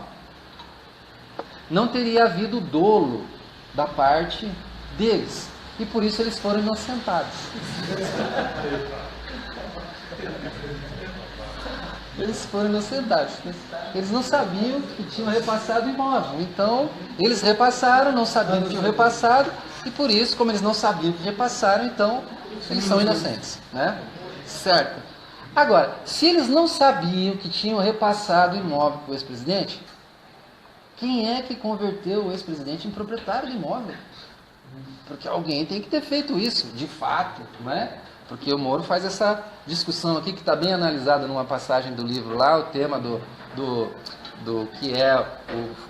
não teria havido dolo da parte deles. E por isso eles foram inocentados. Eles foram inocentados. Eles não sabiam que tinham repassado o imóvel. Então, eles repassaram, não sabiam que tinham repassado, e por isso, como eles não sabiam que repassaram, então, eles são inocentes. Né? Certo. Agora, se eles não sabiam que tinham repassado o imóvel para o ex-presidente, quem é que converteu o ex-presidente em proprietário do imóvel? Porque alguém tem que ter feito isso, de fato, não é? Porque o Moro faz essa discussão aqui, que está bem analisada numa passagem do livro lá, o tema do que é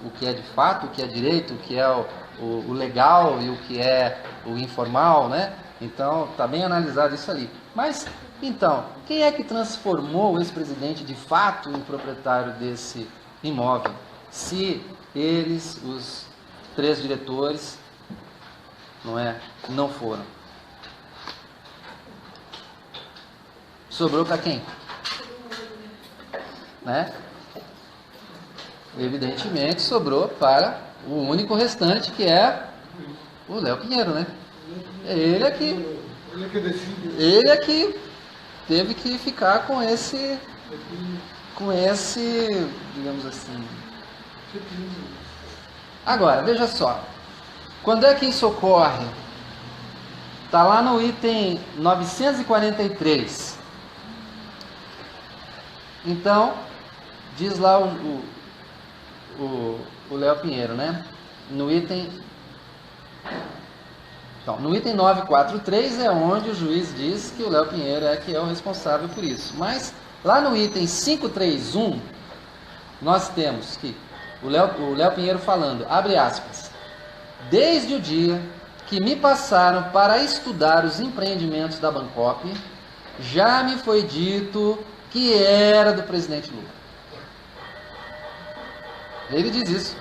o que é de fato, o que é direito, o que é o legal e o que é o informal, né? Então, está bem analisado isso ali. Mas, então, quem é que transformou o ex-presidente de fato em proprietário desse imóvel? Se eles, os 3 diretores, não foram. Sobrou para quem? Né? Evidentemente sobrou para o único restante, que é o Léo Pinheiro, né? Ele é que teve que ficar com esse, digamos assim. Agora, veja só. Quando é que isso ocorre? Está lá no item 943. Então, diz lá o Léo Pinheiro, né? No item 943 é onde o juiz diz que o Léo Pinheiro é que é o responsável por isso. Mas lá no item 531, nós temos que o Léo Pinheiro falando, abre aspas, desde o dia que me passaram para estudar os empreendimentos da Bancop, já me foi dito que era do presidente Lula. Ele diz isso.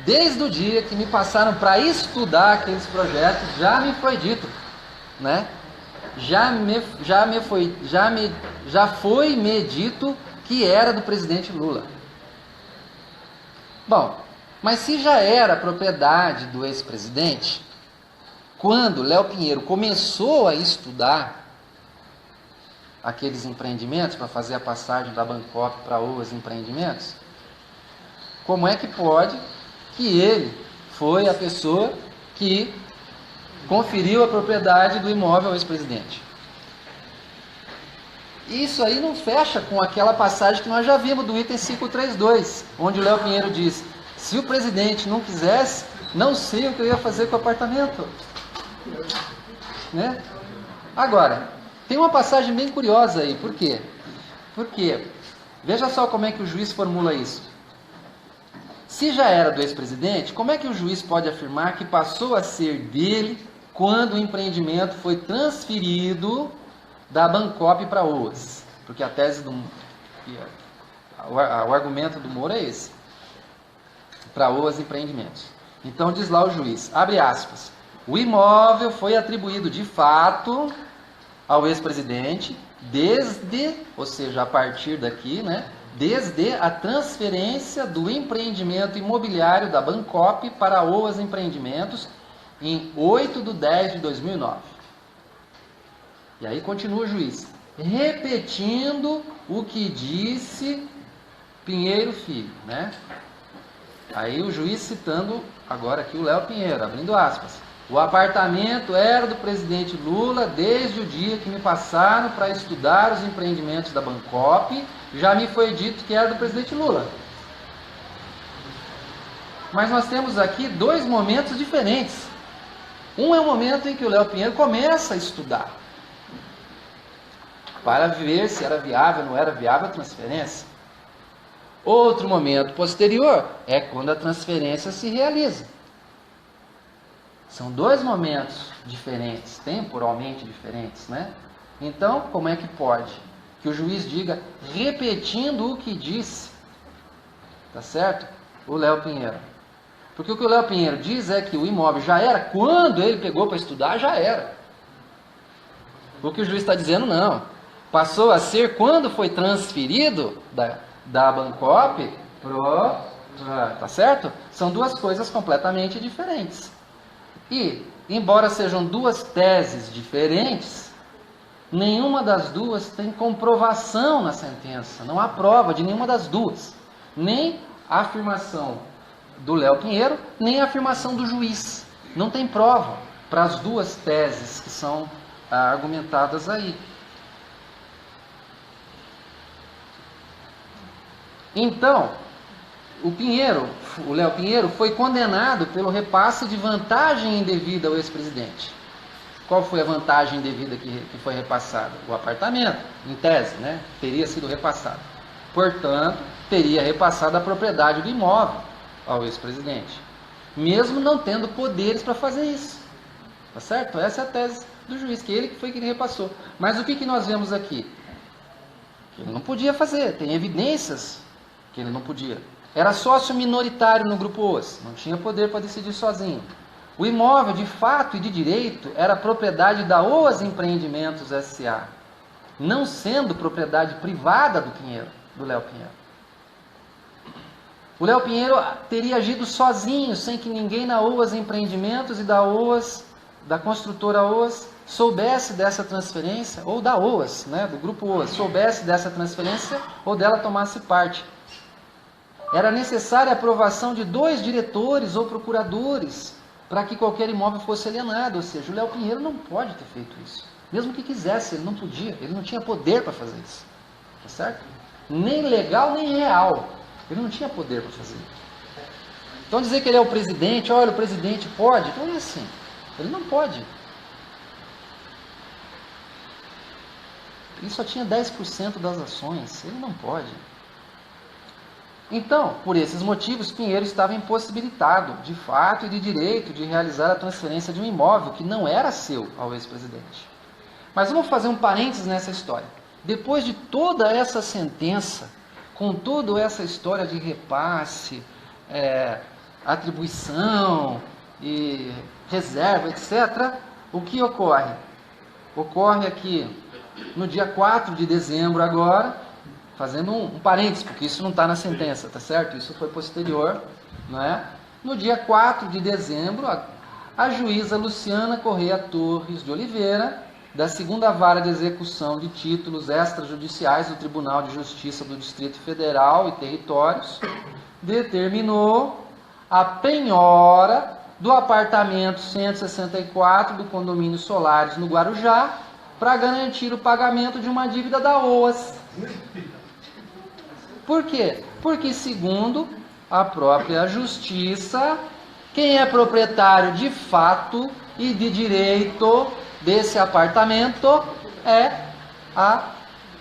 Desde o dia que me passaram para estudar aqueles projetos, já me foi dito, né? Já foi me dito que era do presidente Lula. Bom, mas se já era propriedade do ex-presidente, quando Léo Pinheiro começou a estudar aqueles empreendimentos para fazer a passagem da Bancop para os empreendimentos, como é que pode que ele foi a pessoa que conferiu a propriedade do imóvel ao ex-presidente? Isso aí não fecha com aquela passagem que nós já vimos do item 532, onde o Léo Pinheiro diz: se o presidente não quisesse, não sei o que eu ia fazer com o apartamento. Né? Agora, tem uma passagem bem curiosa aí. Por quê? Porque, veja só como é que o juiz formula isso. Se já era do ex-presidente, como é que o juiz pode afirmar que passou a ser dele quando o empreendimento foi transferido da Bancop para OAS? Porque a tese do... o argumento do Moro é esse. Para OAS Empreendimentos. Então diz lá o juiz, abre aspas, o imóvel foi atribuído de fato ao ex-presidente desde, ou seja, a partir daqui, né, desde a transferência do empreendimento imobiliário da Bancop para a OAS Empreendimentos em 8/10/2009. E aí continua o juiz, repetindo o que disse Pinheiro Filho, né? Aí o juiz citando agora aqui o Léo Pinheiro, abrindo aspas. O apartamento era do presidente Lula desde o dia que me passaram para estudar os empreendimentos da Bancop. Já me foi dito que era do presidente Lula. Mas nós temos aqui dois momentos diferentes. Um é o momento em que o Léo Pinheiro começa a estudar para ver se era viável ou não era viável a transferência. Outro momento posterior é quando a transferência se realiza. São dois momentos diferentes, temporalmente diferentes, né? Então, como é que pode que o juiz diga, repetindo o que disse, tá certo? O Léo Pinheiro. Porque o que o Léo Pinheiro diz é que o imóvel já era, quando ele pegou para estudar, já era. O que o juiz está dizendo, não. Passou a ser quando foi transferido da Bancop pro... tá certo? São duas coisas completamente diferentes. E, embora sejam duas teses diferentes, nenhuma das duas tem comprovação na sentença. Não há prova de nenhuma das duas. Nem a afirmação do Léo Pinheiro, nem a afirmação do juiz. Não tem prova para as duas teses que são argumentadas aí. Então, o Léo Pinheiro foi condenado pelo repasse de vantagem indevida ao ex-presidente. Qual foi a vantagem indevida que foi repassada? O apartamento, em tese, né? Teria sido repassado. Portanto, teria repassado a propriedade do imóvel ao ex-presidente, mesmo não tendo poderes para fazer isso. Tá certo? Essa é a tese do juiz, que ele foi quem repassou. Mas o que nós vemos aqui? Que ele não podia fazer, tem evidências que ele não podia. Era sócio minoritário no Grupo OAS, não tinha poder para decidir sozinho. O imóvel, de fato e de direito, era propriedade da OAS Empreendimentos S.A., não sendo propriedade privada do Léo Pinheiro. O Léo Pinheiro teria agido sozinho, sem que ninguém na OAS Empreendimentos e da construtora OAS, soubesse dessa transferência, ou da OAS, né, do Grupo OAS, soubesse dessa transferência ou dela tomasse parte. Era necessária a aprovação de 2 diretores ou procuradores para que qualquer imóvel fosse alienado. Ou seja, o Léo Pinheiro não pode ter feito isso. Mesmo que quisesse, ele não podia, ele não tinha poder para fazer isso. Tá certo? Nem legal, nem real. Ele não tinha poder para fazer isso. Então dizer que ele é o presidente, olha, o presidente pode, não é assim. Ele não pode. Ele só tinha 10% das ações, ele não pode. Então, por esses motivos, Pinheiro estava impossibilitado, de fato e de direito, de realizar a transferência de um imóvel que não era seu ao ex-presidente. Mas vamos fazer um parênteses nessa história. Depois de toda essa sentença, com toda essa história de repasse, atribuição e reserva, etc., o que ocorre? Ocorre aqui no dia 4 de dezembro agora, fazendo um parênteses, porque isso não está na sentença, tá certo? Isso foi posterior, não é? No dia 4 de dezembro, a juíza Luciana Correia Torres de Oliveira, da 2ª Vara de Execução de Títulos Extrajudiciais do Tribunal de Justiça do Distrito Federal e Territórios, determinou a penhora do apartamento 164 do condomínio Solares no Guarujá para garantir o pagamento de uma dívida da OAS. Por quê? Porque, segundo a própria Justiça, quem é proprietário de fato e de direito desse apartamento é a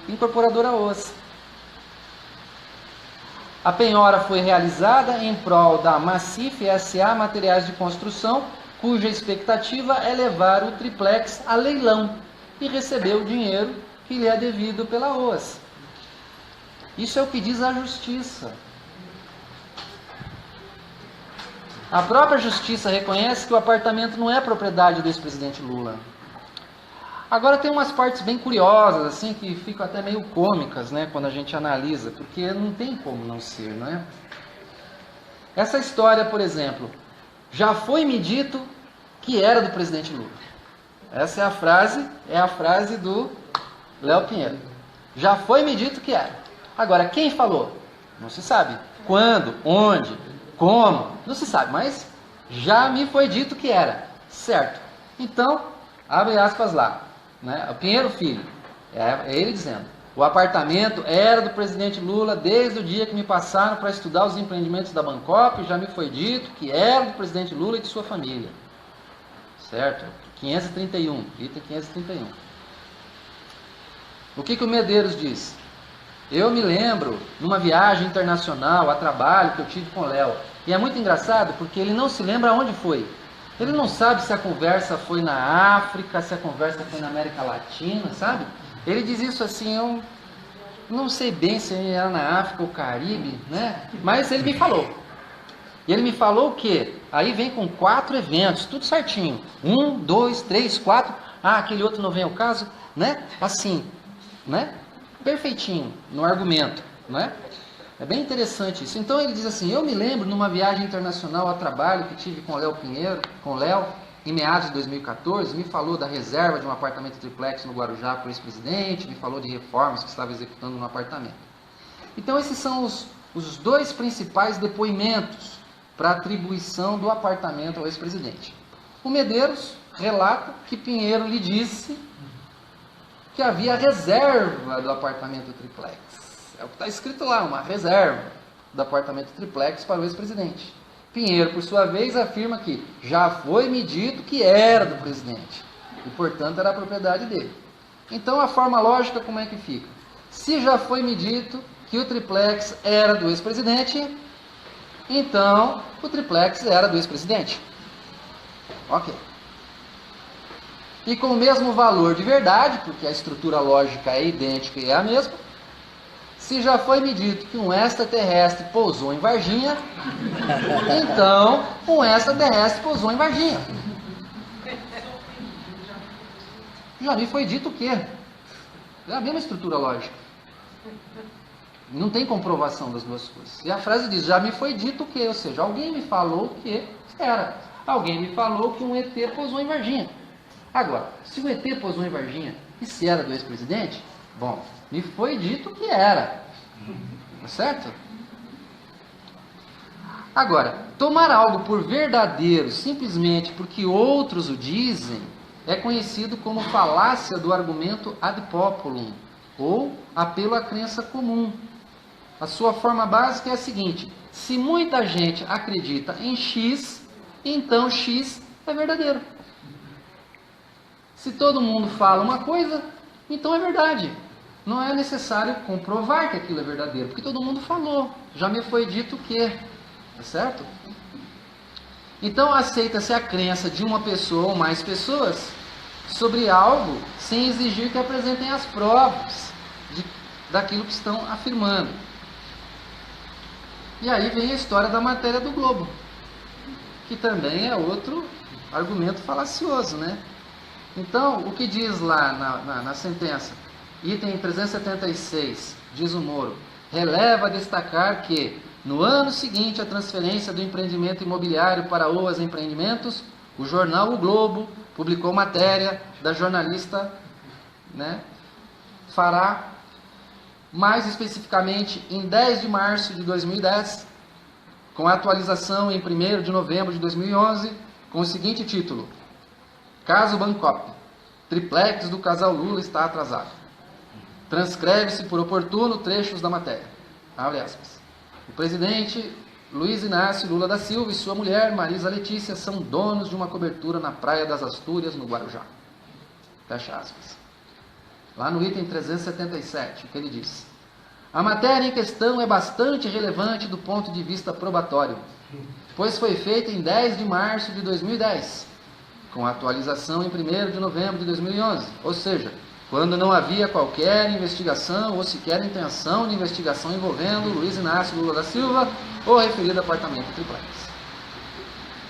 incorporadora OAS. A penhora foi realizada em prol da Massif S.A. Materiais de Construção, cuja expectativa é levar o triplex a leilão e receber o dinheiro que lhe é devido pela OAS. Isso é o que diz a Justiça. A própria Justiça reconhece que o apartamento não é propriedade do ex-presidente Lula. Agora tem umas partes bem curiosas, assim, que ficam até meio cômicas, né, quando a gente analisa, porque não tem como não ser, não é? Essa história, por exemplo, já foi me dito que era do presidente Lula. Essa é a frase do Léo Pinheiro. Já foi me dito que era. Agora, quem falou? Não se sabe. Quando, onde, como, não se sabe, mas já me foi dito que era. Certo. Então, abre aspas lá. Né? O Pinheiro Filho, é ele dizendo: o apartamento era do presidente Lula desde o dia que me passaram para estudar os empreendimentos da Bancop, já me foi dito que era do presidente Lula e de sua família. Certo? 531, item 531. O que o Medeiros diz? Eu me lembro, numa viagem internacional, a trabalho que eu tive com o Léo, e é muito engraçado porque ele não se lembra onde foi. Ele não sabe se a conversa foi na África, se a conversa foi na América Latina, sabe? Ele diz isso assim, eu não sei bem se era na África ou Caribe, né? Mas ele me falou. E ele me falou o quê? Aí vem com 4 eventos, tudo certinho. 1, 2, 3, 4. Ah, aquele outro não vem ao caso, né? Assim, né? Perfeitinho no argumento, né? É bem interessante isso. Então ele diz assim: eu me lembro numa viagem internacional a trabalho que tive com o Léo Pinheiro, em meados de 2014, me falou da reserva de um apartamento triplex no Guarujá para o ex-presidente, me falou de reformas que estava executando no apartamento. Então esses são os 2 principais depoimentos para atribuição do apartamento ao ex-presidente. O Medeiros relata que Pinheiro lhe disse que havia reserva do apartamento triplex. É o que está escrito lá, uma reserva do apartamento triplex para o ex-presidente. Pinheiro, por sua vez, afirma que já foi me dito que era do presidente e, portanto, era a propriedade dele. Então, a forma lógica como é que fica? Se já foi me dito que o triplex era do ex-presidente, então o triplex era do ex-presidente. Ok. E com o mesmo valor de verdade, porque a estrutura lógica é idêntica e é a mesma, se já foi me dito que um extraterrestre pousou em Varginha, então um extraterrestre pousou em Varginha. Já me foi dito o quê? É a mesma estrutura lógica. Não tem comprovação das duas coisas. E a frase diz: já me foi dito o quê? Ou seja, alguém me falou que era. Alguém me falou que um ET pousou em Varginha. Agora, se o ET pousou em Varginha e se era do ex-presidente, bom, me foi dito que era. Certo? Agora, tomar algo por verdadeiro simplesmente porque outros o dizem é conhecido como falácia do argumento ad populum, ou apelo à crença comum. A sua forma básica é a seguinte: se muita gente acredita em X, então X é verdadeiro. Se todo mundo fala uma coisa, então é verdade. não é necessário comprovar que aquilo é verdadeiro, porque todo mundo falou, já me foi dito que, tá certo? Então aceita-se a crença de uma pessoa ou mais pessoas sobre algo sem exigir que apresentem as provas daquilo que estão afirmando. E aí vem a história da matéria do globo, que também é outro argumento falacioso, né? Então, o que diz lá na sentença, item 376, diz o Moro, releva destacar que, no ano seguinte à transferência do empreendimento imobiliário para OAS Empreendimentos, o jornal O Globo publicou matéria da jornalista, né, Fará, mais especificamente em 10 de março de 2010, com a atualização em 1º de novembro de 2011, com o seguinte título: Caso Bancop, triplex do casal Lula está atrasado. Transcreve-se por oportuno trechos da matéria. Abre aspas. O presidente Luiz Inácio Lula da Silva e sua mulher Marisa Letícia são donos de uma cobertura na Praia das Astúrias, no Guarujá. Fecha aspas. Lá no item 377, o que ele diz? A matéria em questão é bastante relevante do ponto de vista probatório, pois foi feita em 10 de março de 2010, com a atualização em 1º de novembro de 2011, ou seja, quando não havia qualquer investigação ou sequer intenção de investigação envolvendo Luiz Inácio Lula da Silva ou referido apartamento triplex.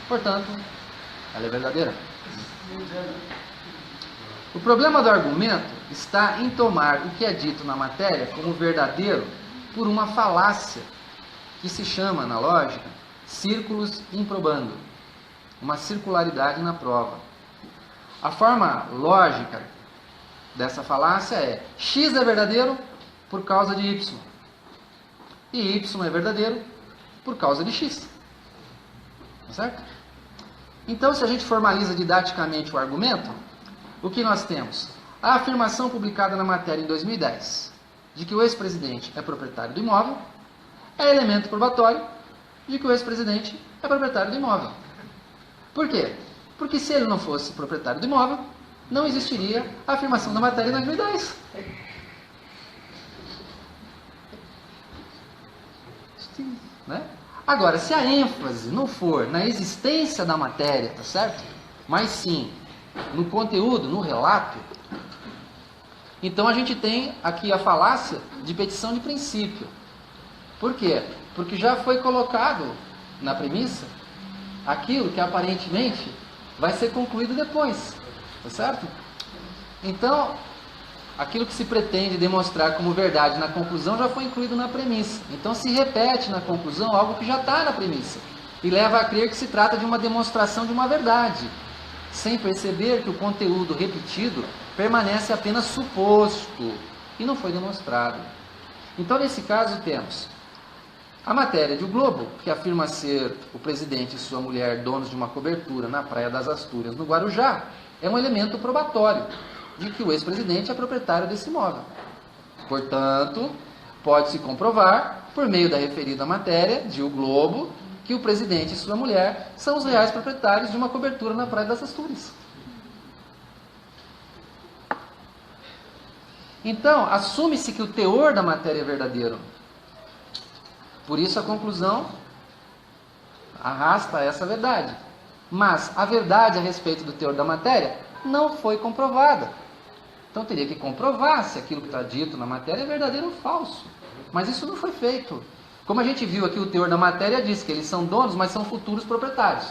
Portanto, ela é verdadeira. O problema do argumento está em tomar o que é dito na matéria como verdadeiro por uma falácia que se chama, na lógica, círculos improbando, uma circularidade na prova. A forma lógica dessa falácia é: X é verdadeiro por causa de Y, e Y é verdadeiro por causa de X. Tá certo? Então, se a gente formaliza didaticamente o argumento, o que nós temos? A afirmação publicada na matéria em 2010, de que o ex-presidente é proprietário do imóvel, é elemento probatório de que o ex-presidente é proprietário do imóvel. Por quê? Porque se ele não fosse proprietário do imóvel, não existiria a afirmação da matéria em 2010. Né? Agora, se a ênfase não for na existência da matéria, tá certo? Mas sim no conteúdo, no relato, então a gente tem aqui a falácia de petição de princípio. Por quê? Porque já foi colocado na premissa aquilo que aparentemente vai ser concluído depois. Tá certo? Então, aquilo que se pretende demonstrar como verdade na conclusão já foi incluído na premissa. Então, se repete na conclusão algo que já está na premissa e leva a crer que se trata de uma demonstração de uma verdade, sem perceber que o conteúdo repetido permanece apenas suposto e não foi demonstrado. Então, nesse caso, temos a matéria de O Globo, que afirma ser o presidente e sua mulher donos de uma cobertura na Praia das Astúrias, no Guarujá, é um elemento probatório de que o ex-presidente é proprietário desse imóvel. Portanto, pode-se comprovar, por meio da referida matéria de O Globo, que o presidente e sua mulher são os reais proprietários de uma cobertura na Praia das Astúrias. Então, assume-se que o teor da matéria é verdadeiro. Por isso a conclusão arrasta essa verdade. Mas a verdade a respeito do teor da matéria não foi comprovada. Então teria que comprovar se aquilo que está dito na matéria é verdadeiro ou falso. Mas isso não foi feito. Como a gente viu aqui, o teor da matéria diz que eles são donos, mas são futuros proprietários.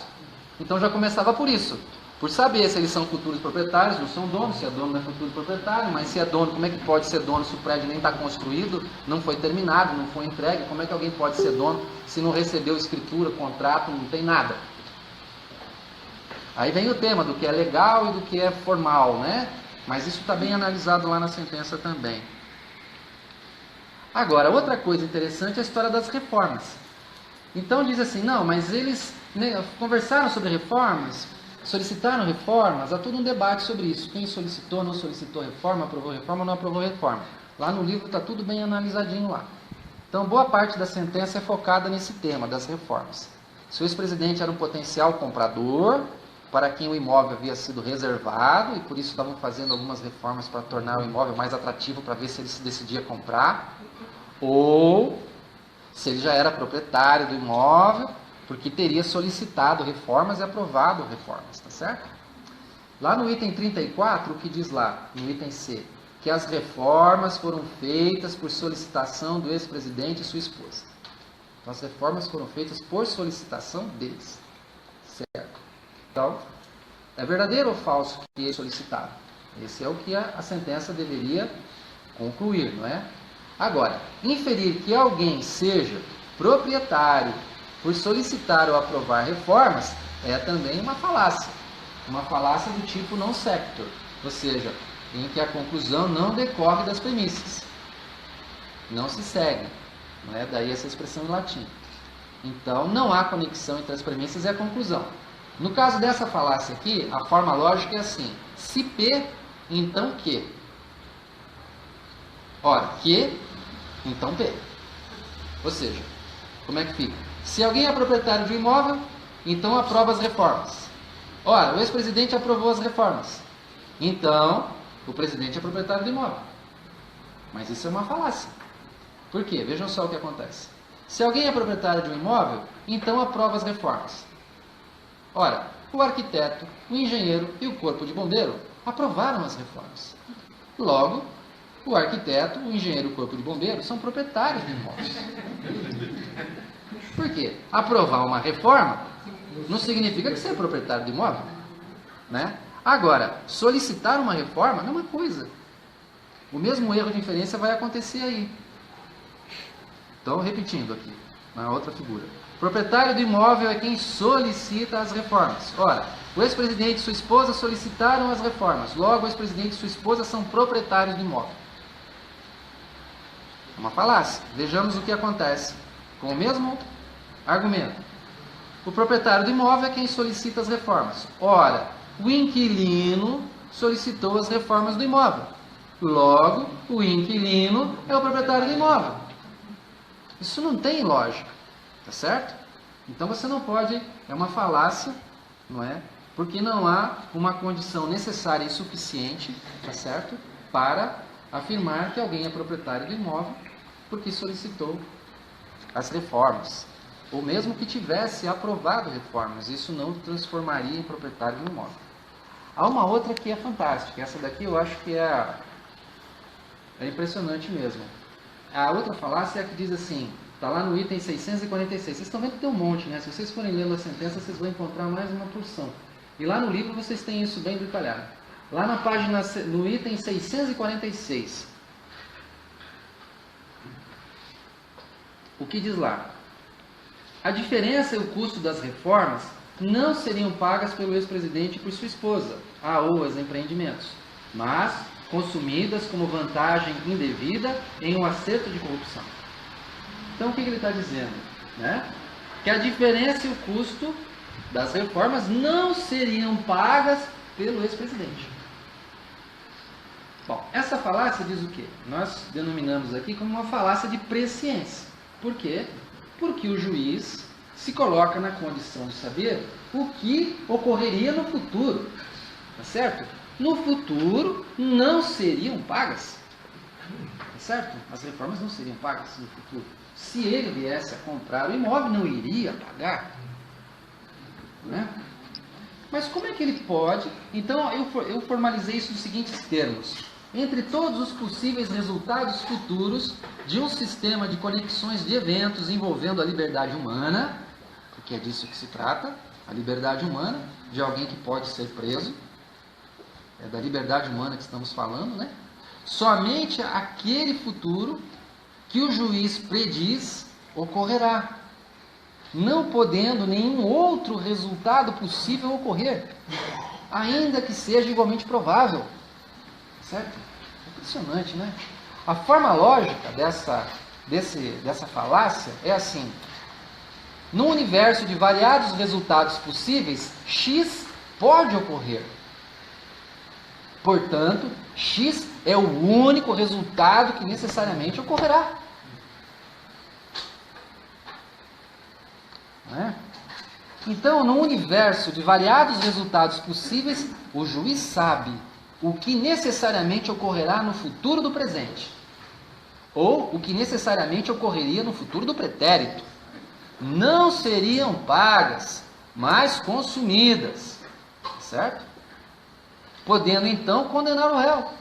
Então já começava por isso. Por saber se eles são futuros proprietários, não são donos, se é dono não é futuro proprietário, mas se é dono, como é que pode ser dono se o prédio nem está construído, não foi terminado, não foi entregue? Como é que alguém pode ser dono se não recebeu escritura, contrato, não tem nada? Aí vem o tema do que é legal e do que é formal, né? Mas isso está bem analisado lá na sentença também. Agora, outra coisa interessante é a história das reformas. Então diz assim, não, mas eles conversaram sobre reformas, solicitaram reformas, há todo um debate sobre isso. Quem solicitou, não solicitou reforma, aprovou reforma, não aprovou reforma. Lá no livro está tudo bem analisadinho lá. Então, boa parte da sentença é focada nesse tema das reformas. Se o ex-presidente era um potencial comprador, para quem o imóvel havia sido reservado e por isso estavam fazendo algumas reformas para tornar o imóvel mais atrativo para ver se ele se decidia comprar, ou se ele já era proprietário do imóvel, porque teria solicitado reformas e aprovado reformas, tá certo? Lá no item 34, o que diz lá, no item C? Que as reformas foram feitas por solicitação do ex-presidente e sua esposa. Então, as reformas foram feitas por solicitação deles, certo? Então, é verdadeiro ou falso que eles solicitaram? Esse é o que a sentença deveria concluir, não é? Agora, inferir que alguém seja proprietário por solicitar ou aprovar reformas é também uma falácia. Uma falácia do tipo non sequitur, ou seja, em que a conclusão não decorre das premissas. Não se segue. Não é? Daí essa expressão em latim. Então, não há conexão entre as premissas e a conclusão. No caso dessa falácia aqui, a forma lógica é assim: se P, então Q. Ora, Q, então P. Ou seja, como é que fica? Se alguém é proprietário de um imóvel, então aprova as reformas. Ora, o ex-presidente aprovou as reformas. Então, o presidente é proprietário do imóvel. Mas isso é uma falácia. Por quê? Vejam só o que acontece. Se alguém é proprietário de um imóvel, então aprova as reformas. Ora, o arquiteto, o engenheiro e o corpo de bombeiro aprovaram as reformas. Logo, o arquiteto, o engenheiro e o corpo de bombeiro são proprietários do imóvel. Por quê? Aprovar uma reforma não significa que você é proprietário do imóvel, né? Agora, solicitar uma reforma não é uma coisa. O mesmo erro de inferência vai acontecer aí. Então, repetindo aqui, na outra figura. Proprietário do imóvel é quem solicita as reformas. Ora, o ex-presidente e sua esposa solicitaram as reformas. Logo, o ex-presidente e sua esposa são proprietários do imóvel. É uma falácia. Vejamos o que acontece com o mesmo argumento. O proprietário do imóvel é quem solicita as reformas. Ora, o inquilino solicitou as reformas do imóvel. Logo, o inquilino é o proprietário do imóvel. Isso não tem lógica, tá certo? Então você não pode, é uma falácia, não é? Porque não há uma condição necessária e suficiente, tá certo? Para afirmar que alguém é proprietário do imóvel porque solicitou as reformas. Ou mesmo que tivesse aprovado reformas, isso não transformaria em proprietário do imóvel. Há uma outra que é fantástica, essa daqui eu acho que é impressionante mesmo. A outra falácia é a que diz assim, está lá no item 646, vocês estão vendo que tem um monte, né? Se vocês forem lendo a sentença, vocês vão encontrar mais uma porção. E lá no livro vocês têm isso bem detalhado. Lá na página, no item 646, o que diz lá? A diferença e o custo das reformas não seriam pagas pelo ex-presidente e por sua esposa, ou os empreendimentos, mas consumidas como vantagem indevida em um acerto de corrupção. Então, o que ele está dizendo? Né? Que a diferença e o custo das reformas não seriam pagas pelo ex-presidente. Bom, essa falácia diz o quê? Nós denominamos aqui como uma falácia de presciência. Por quê? Porque o juiz se coloca na condição de saber o que ocorreria no futuro. Tá certo? No futuro não seriam pagas. Tá certo? As reformas não seriam pagas no futuro. Se ele viesse a comprar o imóvel, não iria pagar. Né? Mas como é que ele pode? Então eu formalizei isso nos seguintes termos. Entre todos os possíveis resultados futuros de um sistema de conexões de eventos envolvendo a liberdade humana, porque é disso que se trata, a liberdade humana, de alguém que pode ser preso, é da liberdade humana que estamos falando, né? Somente aquele futuro que o juiz prediz ocorrerá, não podendo nenhum outro resultado possível ocorrer, ainda que seja igualmente provável. Certo? Impressionante, né? A forma lógica dessa falácia é assim: no universo de variados resultados possíveis, X pode ocorrer. Portanto, X é o único resultado que necessariamente ocorrerá. Não é? Então, no universo de variados resultados possíveis, o juiz sabe o que necessariamente ocorrerá no futuro do presente, ou o que necessariamente ocorreria no futuro do pretérito. Não seriam pagas, mas consumidas, certo? Podendo então condenar o réu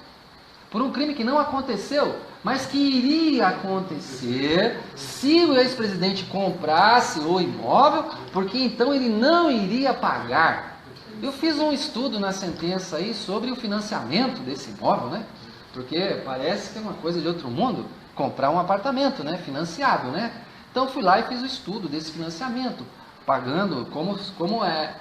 por um crime que não aconteceu, mas que iria acontecer se o ex-presidente comprasse o imóvel, porque então ele não iria pagar. Eu fiz um estudo na sentença aí sobre o financiamento desse imóvel, né? Porque parece que é uma coisa de outro mundo comprar um apartamento, né? Financiado, né? Então fui lá e fiz o estudo desse financiamento, pagando como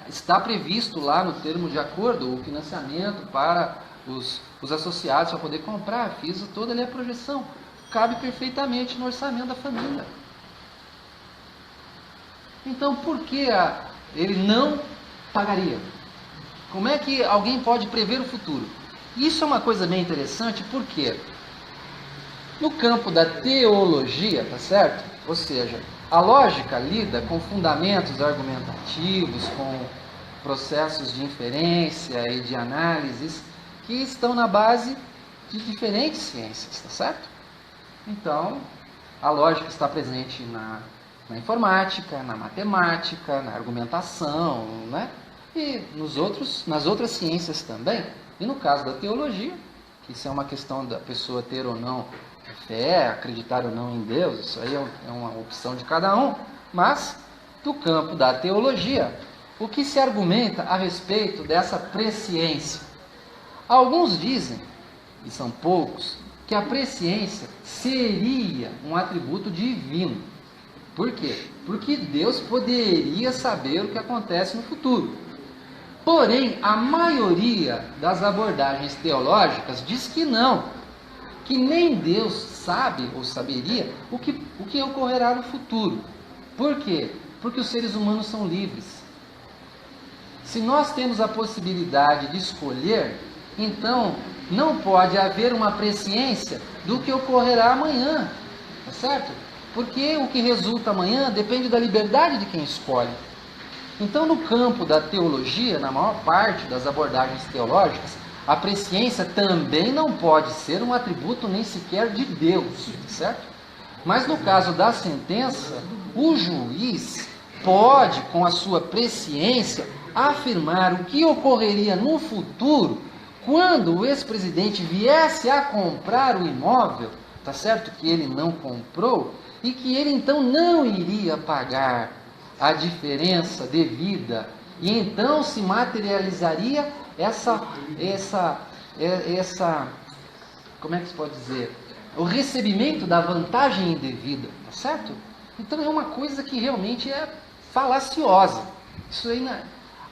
está previsto lá no termo de acordo, o financiamento para os associados para poder comprar. Fiz toda ali a projeção. Cabe perfeitamente no orçamento da família. Então por que ele não pagaria? Como é que alguém pode prever o futuro? Isso é uma coisa bem interessante, porque no campo da teologia, tá certo? Ou seja, a lógica lida com fundamentos argumentativos, com processos de inferência e de análises que estão na base de diferentes ciências, tá certo? Então, a lógica está presente na informática, na matemática, na argumentação, né? E nas outras ciências também. E no caso da teologia, que isso é uma questão da pessoa ter ou não fé, acreditar ou não em Deus, isso aí é uma opção de cada um, mas do campo da teologia, o que se argumenta a respeito dessa presciência? Alguns dizem, e são poucos, que a presciência seria um atributo divino. Por quê? Porque Deus poderia saber o que acontece no futuro. Porém, a maioria das abordagens teológicas diz que não, que nem Deus sabe ou saberia o que ocorrerá no futuro. Por quê? Porque os seres humanos são livres. Se nós temos a possibilidade de escolher, então não pode haver uma presciência do que ocorrerá amanhã, tá certo? Porque o que resulta amanhã depende da liberdade de quem escolhe. Então, no campo da teologia, na maior parte das abordagens teológicas, a presciência também não pode ser um atributo nem sequer de Deus, certo? Mas no caso da sentença, o juiz pode, com a sua presciência, afirmar o que ocorreria no futuro quando o ex-presidente viesse a comprar o imóvel, tá certo? Que ele não comprou, e que ele então não iria pagar a diferença devida, e então se materializaria essa como é que se pode dizer? O recebimento da vantagem indevida, tá certo? Então é uma coisa que realmente é falaciosa. Isso aí não é.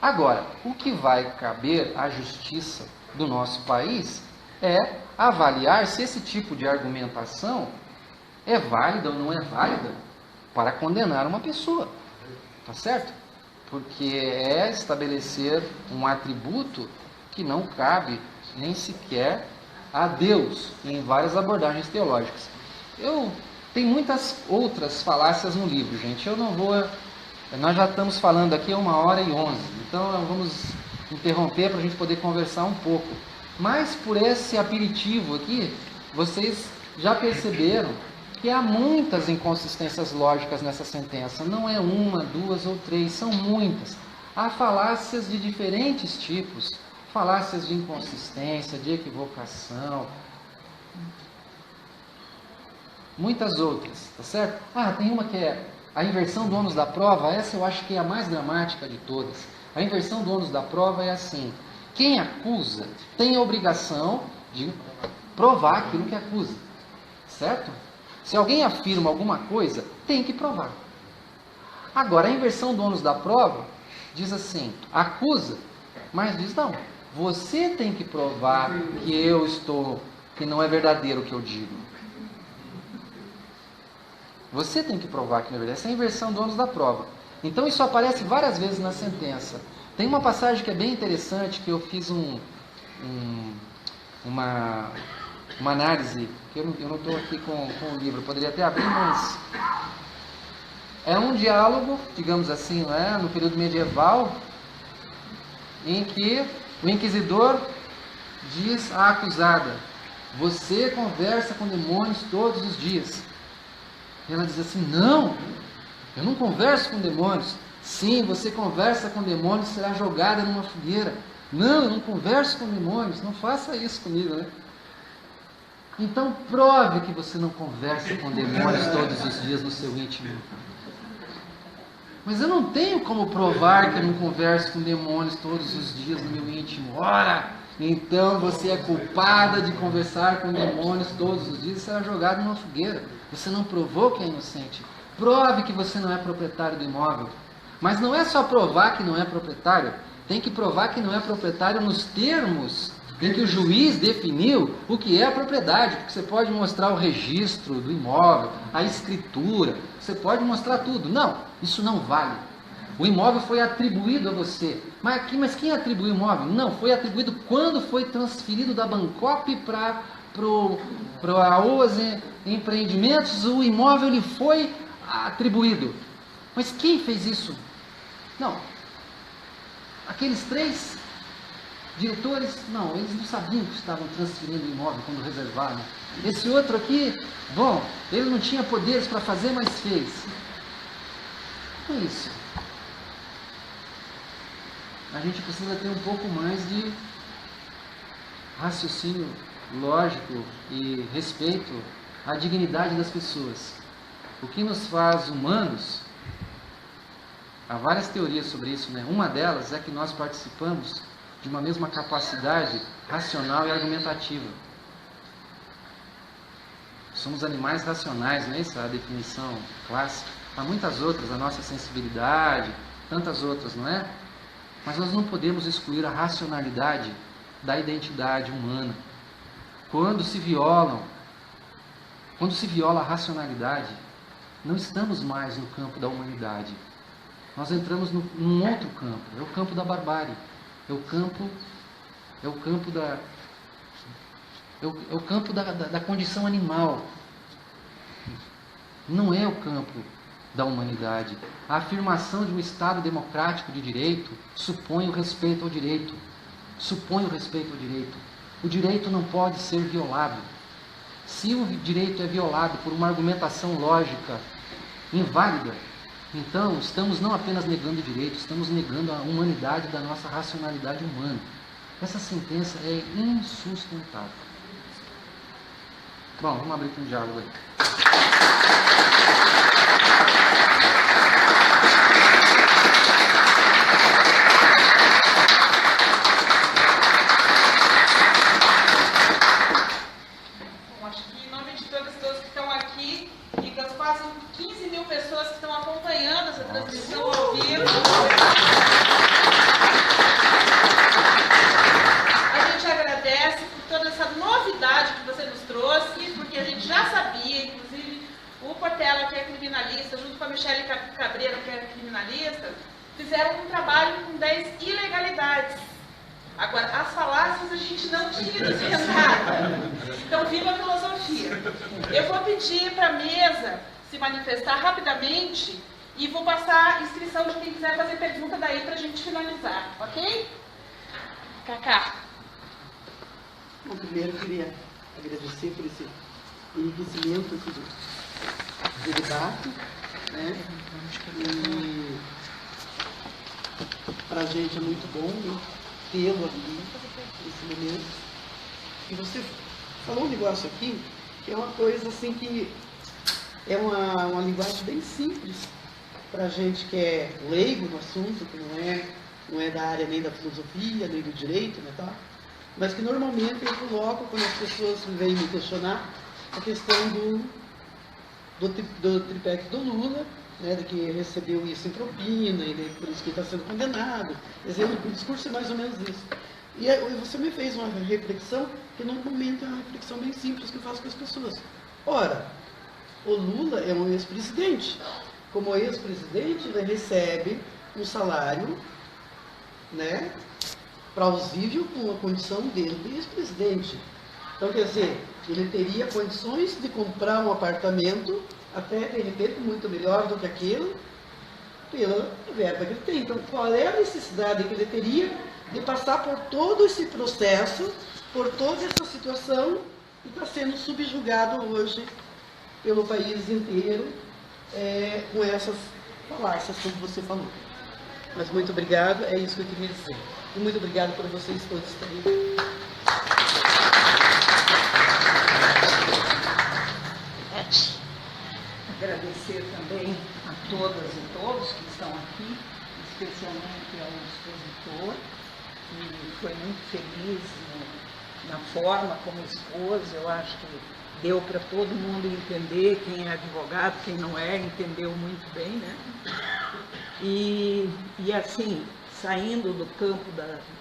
Agora, o que vai caber à justiça do nosso país é avaliar se esse tipo de argumentação é válida ou não é válida para condenar uma pessoa. Tá certo? Porque é estabelecer um atributo que não cabe nem sequer a Deus em várias abordagens teológicas. Tem muitas outras falácias no livro, gente. Eu não vou... Nós já estamos falando aqui a 1h11, então vamos interromper para a gente poder conversar um pouco. Mas por esse aperitivo aqui, vocês já perceberam que há muitas inconsistências lógicas nessa sentença. Não é uma, duas ou três, são muitas. Há falácias de diferentes tipos, falácias de inconsistência, de equivocação, muitas outras, tá certo? Tem uma que é a inversão do ônus da prova. Essa eu acho que é a mais dramática de todas. A inversão do ônus da prova é assim: quem acusa tem a obrigação de provar aquilo que acusa, certo? Se alguém afirma alguma coisa, tem que provar. Agora, a inversão do ônus da prova diz assim: acusa, mas diz não, você tem que provar que não é verdadeiro o que eu digo. Você tem que provar que não é verdade. Essa é a inversão do ônus da prova. Então isso aparece várias vezes na sentença. Tem uma passagem que é bem interessante, que eu fiz uma análise, que eu não estou aqui com o livro, eu poderia até abrir, mas É um diálogo, digamos assim, não é? No período medieval, em que o inquisidor diz à acusada: você conversa com demônios todos os dias. E ela diz assim: não, eu não converso com demônios. Sim, você conversa com demônios, será jogada numa fogueira. Não, eu não converso com demônios, não faça isso comigo, né? Então prove que você não conversa com demônios todos os dias no seu íntimo. Mas eu não tenho como provar que eu não converso com demônios todos os dias no meu íntimo. Ora, então você é culpada de conversar com demônios todos os dias e será jogado numa fogueira. Você não provou que é inocente. Prove que você não é proprietário do imóvel. Mas não é só provar que não é proprietário, tem que provar que não é proprietário nos termos em que o juiz definiu o que é a propriedade, porque você pode mostrar o registro do imóvel, a escritura, você pode mostrar tudo. Não, isso não vale. O imóvel foi atribuído a você. Mas quem atribuiu o imóvel? Não, foi atribuído quando foi transferido da Bancop para a OAS Empreendimentos, o imóvel lhe foi atribuído. Mas quem fez isso? Não. Aqueles 3 diretores, não, eles não sabiam que estavam transferindo o imóvel quando reservaram. Esse outro aqui, bom, ele não tinha poderes para fazer, mas fez. Não é isso. A gente precisa ter um pouco mais de raciocínio lógico e respeito à dignidade das pessoas. O que nos faz humanos, há várias teorias sobre isso, né? Uma delas é que nós participamos de uma mesma capacidade racional e argumentativa. Somos animais racionais, não é essa a definição clássica? Há muitas outras, a nossa sensibilidade, tantas outras, não é? Mas nós não podemos excluir a racionalidade da identidade humana. Quando se viola a racionalidade, não estamos mais no campo da humanidade. Nós entramos num outro campo, é o campo da barbárie. É o campo da condição animal. Não é o campo da humanidade. A afirmação de um Estado democrático de direito supõe o respeito ao direito. Supõe o respeito ao direito. O direito não pode ser violado. Se o direito é violado por uma argumentação lógica inválida, então estamos não apenas negando o direito, estamos negando a humanidade da nossa racionalidade humana. Essa sentença é insustentável. Bom, vamos abrir com um diálogo aí. Acho que em nome de todos que estão aqui e das quase 15 mil pessoas que estão acompanhando essa transmissão ao vivo, a gente agradece por toda essa novidade que você nos trouxe, porque a gente já sabia, inclusive o Portela, que é criminalista, junto com a Michele Cabreira, que é criminalista, fizeram um trabalho com 10 ilegalidades. Agora, as falácias a gente não tinha desvendado. Então, viva a filosofia. Eu vou pedir para a mesa se manifestar rapidamente e vou passar a inscrição de quem quiser fazer pergunta daí para a gente finalizar, ok? Cacá. Bom, primeiro eu queria agradecer por esse enriquecimento aqui do debate, né? E para a gente é muito bom, né, tê-lo aqui nesse momento. E você falou um negócio aqui que é uma coisa assim que é uma linguagem bem simples para a gente que é leigo no assunto, que não é da área nem da filosofia, nem do direito, né, tá? Mas que normalmente eu coloco quando as pessoas vêm me questionar a questão do triplex do Lula, né, de que recebeu isso em propina, e por isso que está sendo condenado. O discurso é mais ou menos isso. E você me fez uma reflexão, que normalmente é uma reflexão bem simples que eu faço com as pessoas. Ora, o Lula é um ex-presidente. Como ex-presidente, ele recebe um salário, né, plausível com a condição dele de ex-presidente. Então, quer dizer, ele teria condições de comprar um apartamento até, de repente, muito melhor do que aquilo, pela verba que ele tem. Então, qual é a necessidade que ele teria de passar por todo esse processo, por toda essa situação, e está sendo subjugado hoje pelo país inteiro, com essas falácias, como você falou. Mas muito obrigado, é isso que eu queria dizer. E muito obrigado por vocês todos também. Agradecer também a todas e todos que estão aqui, especialmente ao expositor, que foi muito feliz na forma como expôs. Eu acho que deu para todo mundo entender, quem é advogado, quem não é, entendeu muito bem, né? E assim, saindo do campo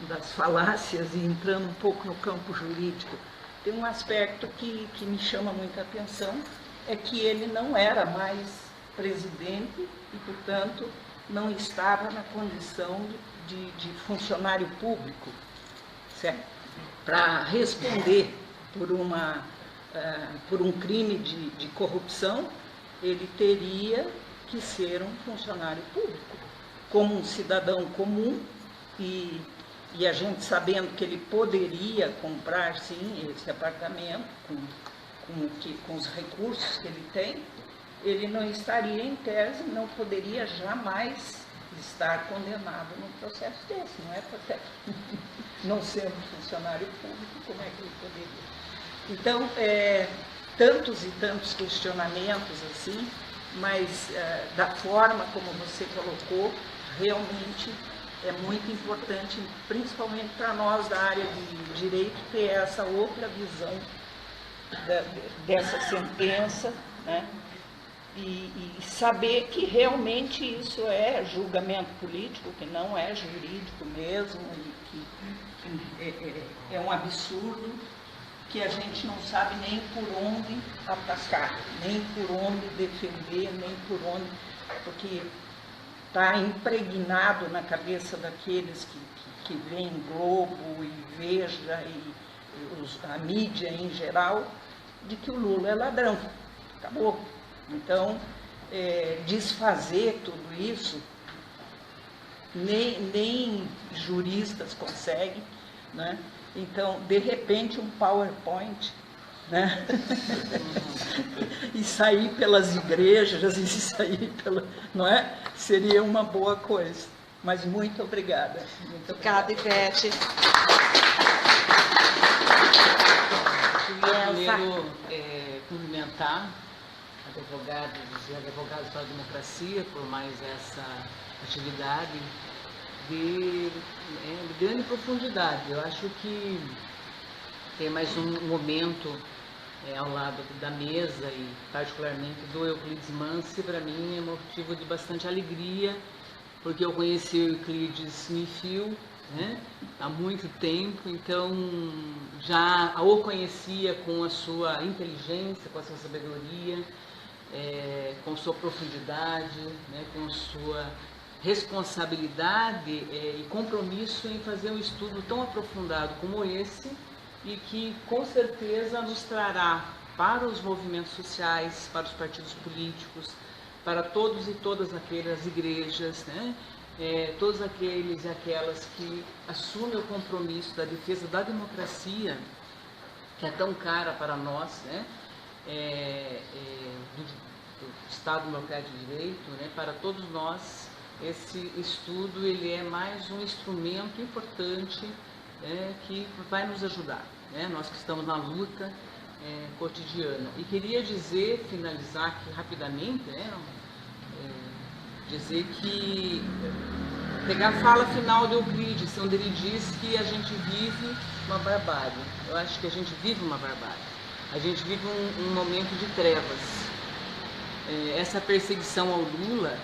das falácias e entrando um pouco no campo jurídico, tem um aspecto que me chama muita atenção, é que ele não era mais presidente e, portanto, não estava na condição de funcionário público, certo? Para responder por um crime de corrupção, ele teria que ser um funcionário público, como um cidadão comum, e a gente sabendo que ele poderia comprar, sim, esse apartamento com os recursos que ele tem, ele não estaria em tese, não poderia jamais estar condenado num processo desse, não é? Porque não sendo funcionário público, como é que ele poderia? Então, tantos e tantos questionamentos assim, mas da forma como você colocou, realmente é muito importante, principalmente para nós da área de direito, ter essa outra visão dessa sentença, né? E saber que realmente isso é julgamento político, que não é jurídico mesmo, e que é um absurdo, que a gente não sabe nem por onde atacar, nem por onde defender, nem por onde, porque está impregnado na cabeça daqueles que veem Globo e Veja e a mídia em geral, de que o Lula é ladrão. Acabou. Então, desfazer tudo isso, nem juristas conseguem, né? Então, de repente, um PowerPoint, né? E sair pelas igrejas, e sair não é? Seria uma boa coisa. Mas muito obrigada. Muito obrigada, Ivete. Primeiro, cumprimentar advogados e advogados pela democracia por mais essa atividade de grande profundidade. Eu acho que tem mais um momento ao lado da mesa e particularmente do Euclides Mansi, para mim é motivo de bastante alegria, porque eu conheci o Euclides em fio, né, há muito tempo, então já o conhecia com a sua inteligência, com a sua sabedoria, com sua profundidade, né, com sua responsabilidade e compromisso em fazer um estudo tão aprofundado como esse, e que com certeza nos trará para os movimentos sociais, para os partidos políticos, para todos e todas aquelas igrejas, né? Todos aqueles e aquelas que assumem o compromisso da defesa da democracia, que é tão cara para nós, né? Do Estado Democrático de Direito, né? Para todos nós, esse estudo ele é mais um instrumento importante que vai nos ajudar, né? Nós que estamos na luta cotidiana. E queria dizer, finalizar aqui rapidamente, dizer que, pegar a fala final de Euclides, onde ele diz que a gente vive uma barbárie. Eu acho que a gente vive uma barbárie. A gente vive um momento de trevas. Essa perseguição ao Lula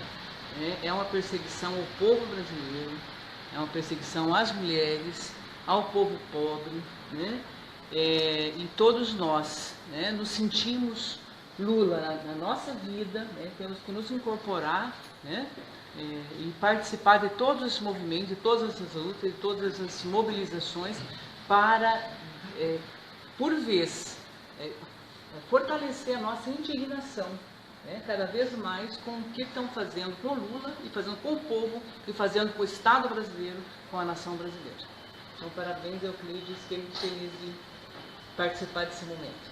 é uma perseguição ao povo brasileiro, é uma perseguição às mulheres, ao povo pobre, né? E todos nós, né, nos sentimos Lula na nossa vida, né? Temos que nos incorporar, né? E participar de todos esses movimentos, de todas essas lutas, de todas essas mobilizações para, por vez, fortalecer a nossa indignação né, cada vez mais com o que estão fazendo para o Lula e fazendo com o povo e fazendo com o Estado brasileiro, com a nação brasileira. Então, parabéns, Euclides, fiquei muito feliz de participar desse momento.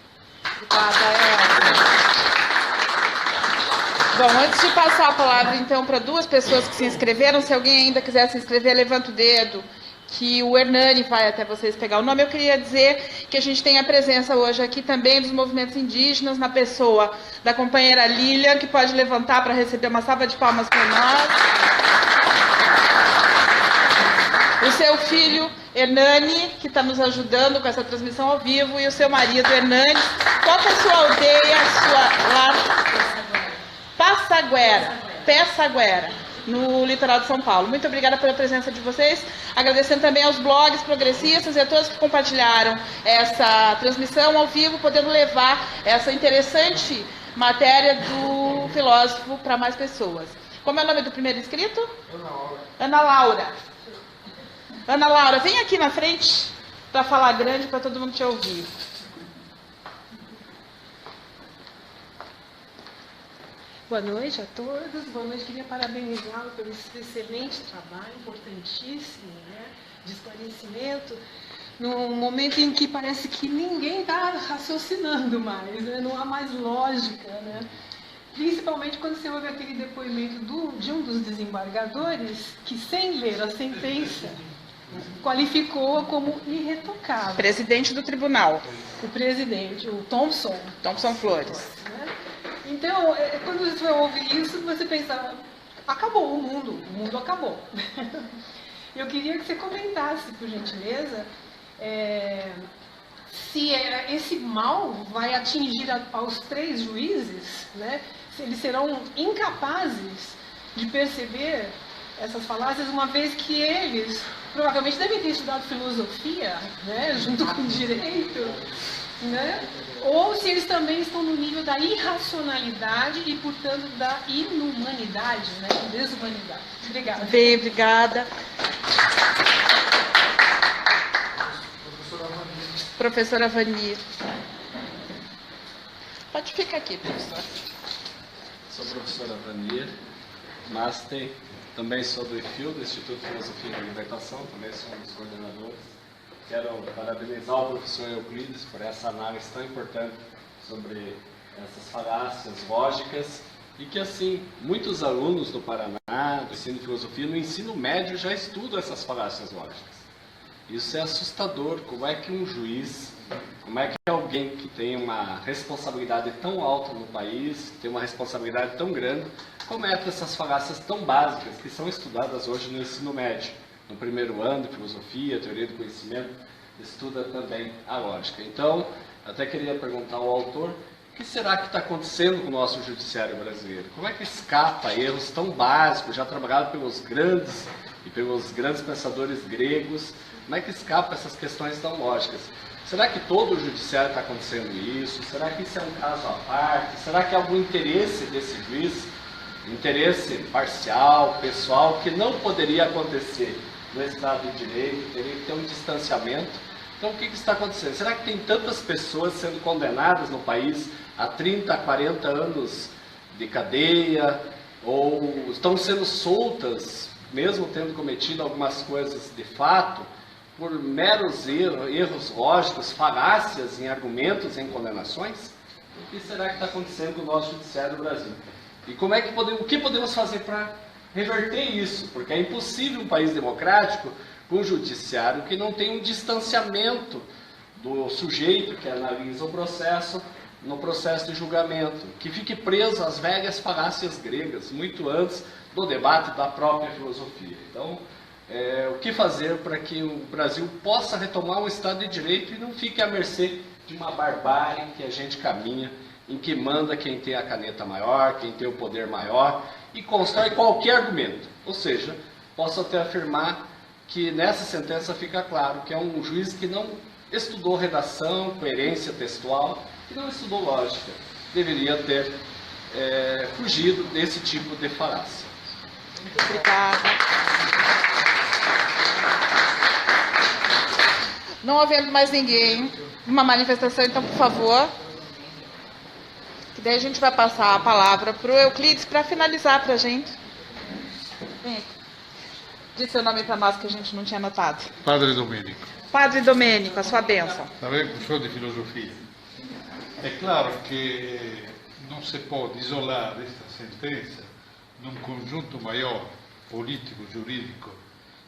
Bom, antes de passar a palavra, então, para duas pessoas que se inscreveram, se alguém ainda quiser se inscrever, levanta o dedo, que o Hernani vai até vocês pegar o nome. Eu queria dizer que a gente tem a presença hoje aqui também dos movimentos indígenas, na pessoa da companheira Lilian, que pode levantar para receber uma salva de palmas para nós. O seu filho, Hernani, que está nos ajudando com essa transmissão ao vivo, e o seu marido, Hernani. Qual que é a sua aldeia, Pessaguera, no litoral de São Paulo. Muito obrigada pela presença de vocês. Agradecendo também aos blogs progressistas e a todos que compartilharam essa transmissão ao vivo, podendo levar essa interessante matéria do filósofo para mais pessoas. Como é o nome do primeiro inscrito? Ana Laura. Ana Laura, vem aqui na frente para falar grande, para todo mundo te ouvir. Boa noite a todos. Boa noite. Queria parabenizá-lo pelo excelente trabalho, importantíssimo, né, de esclarecimento, num momento em que parece que ninguém está raciocinando mais, né, não há mais lógica, né? Principalmente quando você ouve aquele depoimento de um dos desembargadores que, sem ler a sentença, qualificou-a como irretocável. Presidente do tribunal. O presidente, o Thompson Flores. Né? Então, quando você ouve isso, você pensa, acabou o mundo acabou. Eu queria que você comentasse, por gentileza, se esse mal vai atingir aos três juízes, né? Se eles serão incapazes de perceber essas falácias, uma vez que eles provavelmente devem ter estudado filosofia, né, junto com direito, né? Ou se eles também estão no nível da irracionalidade e, portanto, da inumanidade, né, desumanidade. Obrigada. Bem, obrigada. Professora Vani. Pode ficar aqui, professora. Sou professora Vani, Master, também sou do IFIL, do Instituto de Filosofia da Libertação, também sou um dos coordenadores. Quero parabenizar o professor Euclides por essa análise tão importante sobre essas falácias lógicas e que, assim, muitos alunos do Paraná, do ensino de filosofia, no ensino médio já estudam essas falácias lógicas. Isso é assustador. Como é que um juiz, como é que alguém que tem uma responsabilidade tão alta no país, tem uma responsabilidade tão grande, comete essas falácias tão básicas que são estudadas hoje no ensino médio? No primeiro ano de filosofia, teoria do conhecimento, estuda também a lógica. Então, até queria perguntar ao autor, o que será que está acontecendo com o nosso judiciário brasileiro? Como é que escapa erros tão básicos, já trabalhados pelos grandes pensadores gregos? Como é que escapa essas questões tão lógicas? Será que todo o judiciário está acontecendo isso? Será que isso é um caso à parte? Será que há algum interesse desse juiz? Interesse parcial, pessoal, que não poderia acontecer no Estado de Direito, teria que ter um distanciamento. Então, o que está acontecendo? Será que tem tantas pessoas sendo condenadas no país a 30, 40 anos de cadeia, ou estão sendo soltas, mesmo tendo cometido algumas coisas de fato, por meros erros lógicos, falácias em argumentos, em condenações? O que será que está acontecendo com o nosso judiciário do Brasil? E o que podemos fazer para reverter isso? Porque é impossível um país democrático com um judiciário que não tem um distanciamento do sujeito que analisa o processo no processo de julgamento, que fique preso às velhas falácias gregas, muito antes do debate da própria filosofia. Então, o que fazer para que o Brasil possa retomar um Estado de Direito e não fique à mercê de uma barbárie que a gente caminha, em que manda quem tem a caneta maior, quem tem o poder maior, e constrói qualquer argumento. Ou seja, posso até afirmar que nessa sentença fica claro que é um juiz que não estudou redação, coerência textual, que não estudou lógica. Deveria ter fugido desse tipo de falácia. Muito obrigada. Não havendo mais ninguém, uma manifestação, então, por favor. E daí a gente vai passar a palavra para o Euclides para finalizar para a gente. Vem aqui. Diz seu nome para nós que a gente não tinha notado. Padre Domenico. Padre Domênico, a sua bênção. Também professor de filosofia. É claro que não se pode isolar esta sentença num conjunto maior, político, jurídico.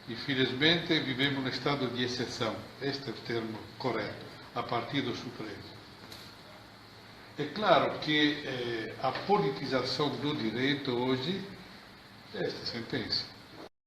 Infelizmente, vivemos num estado de exceção. Este é o termo correto, a partir do Supremo. É claro que a politização do direito hoje é esta sentença.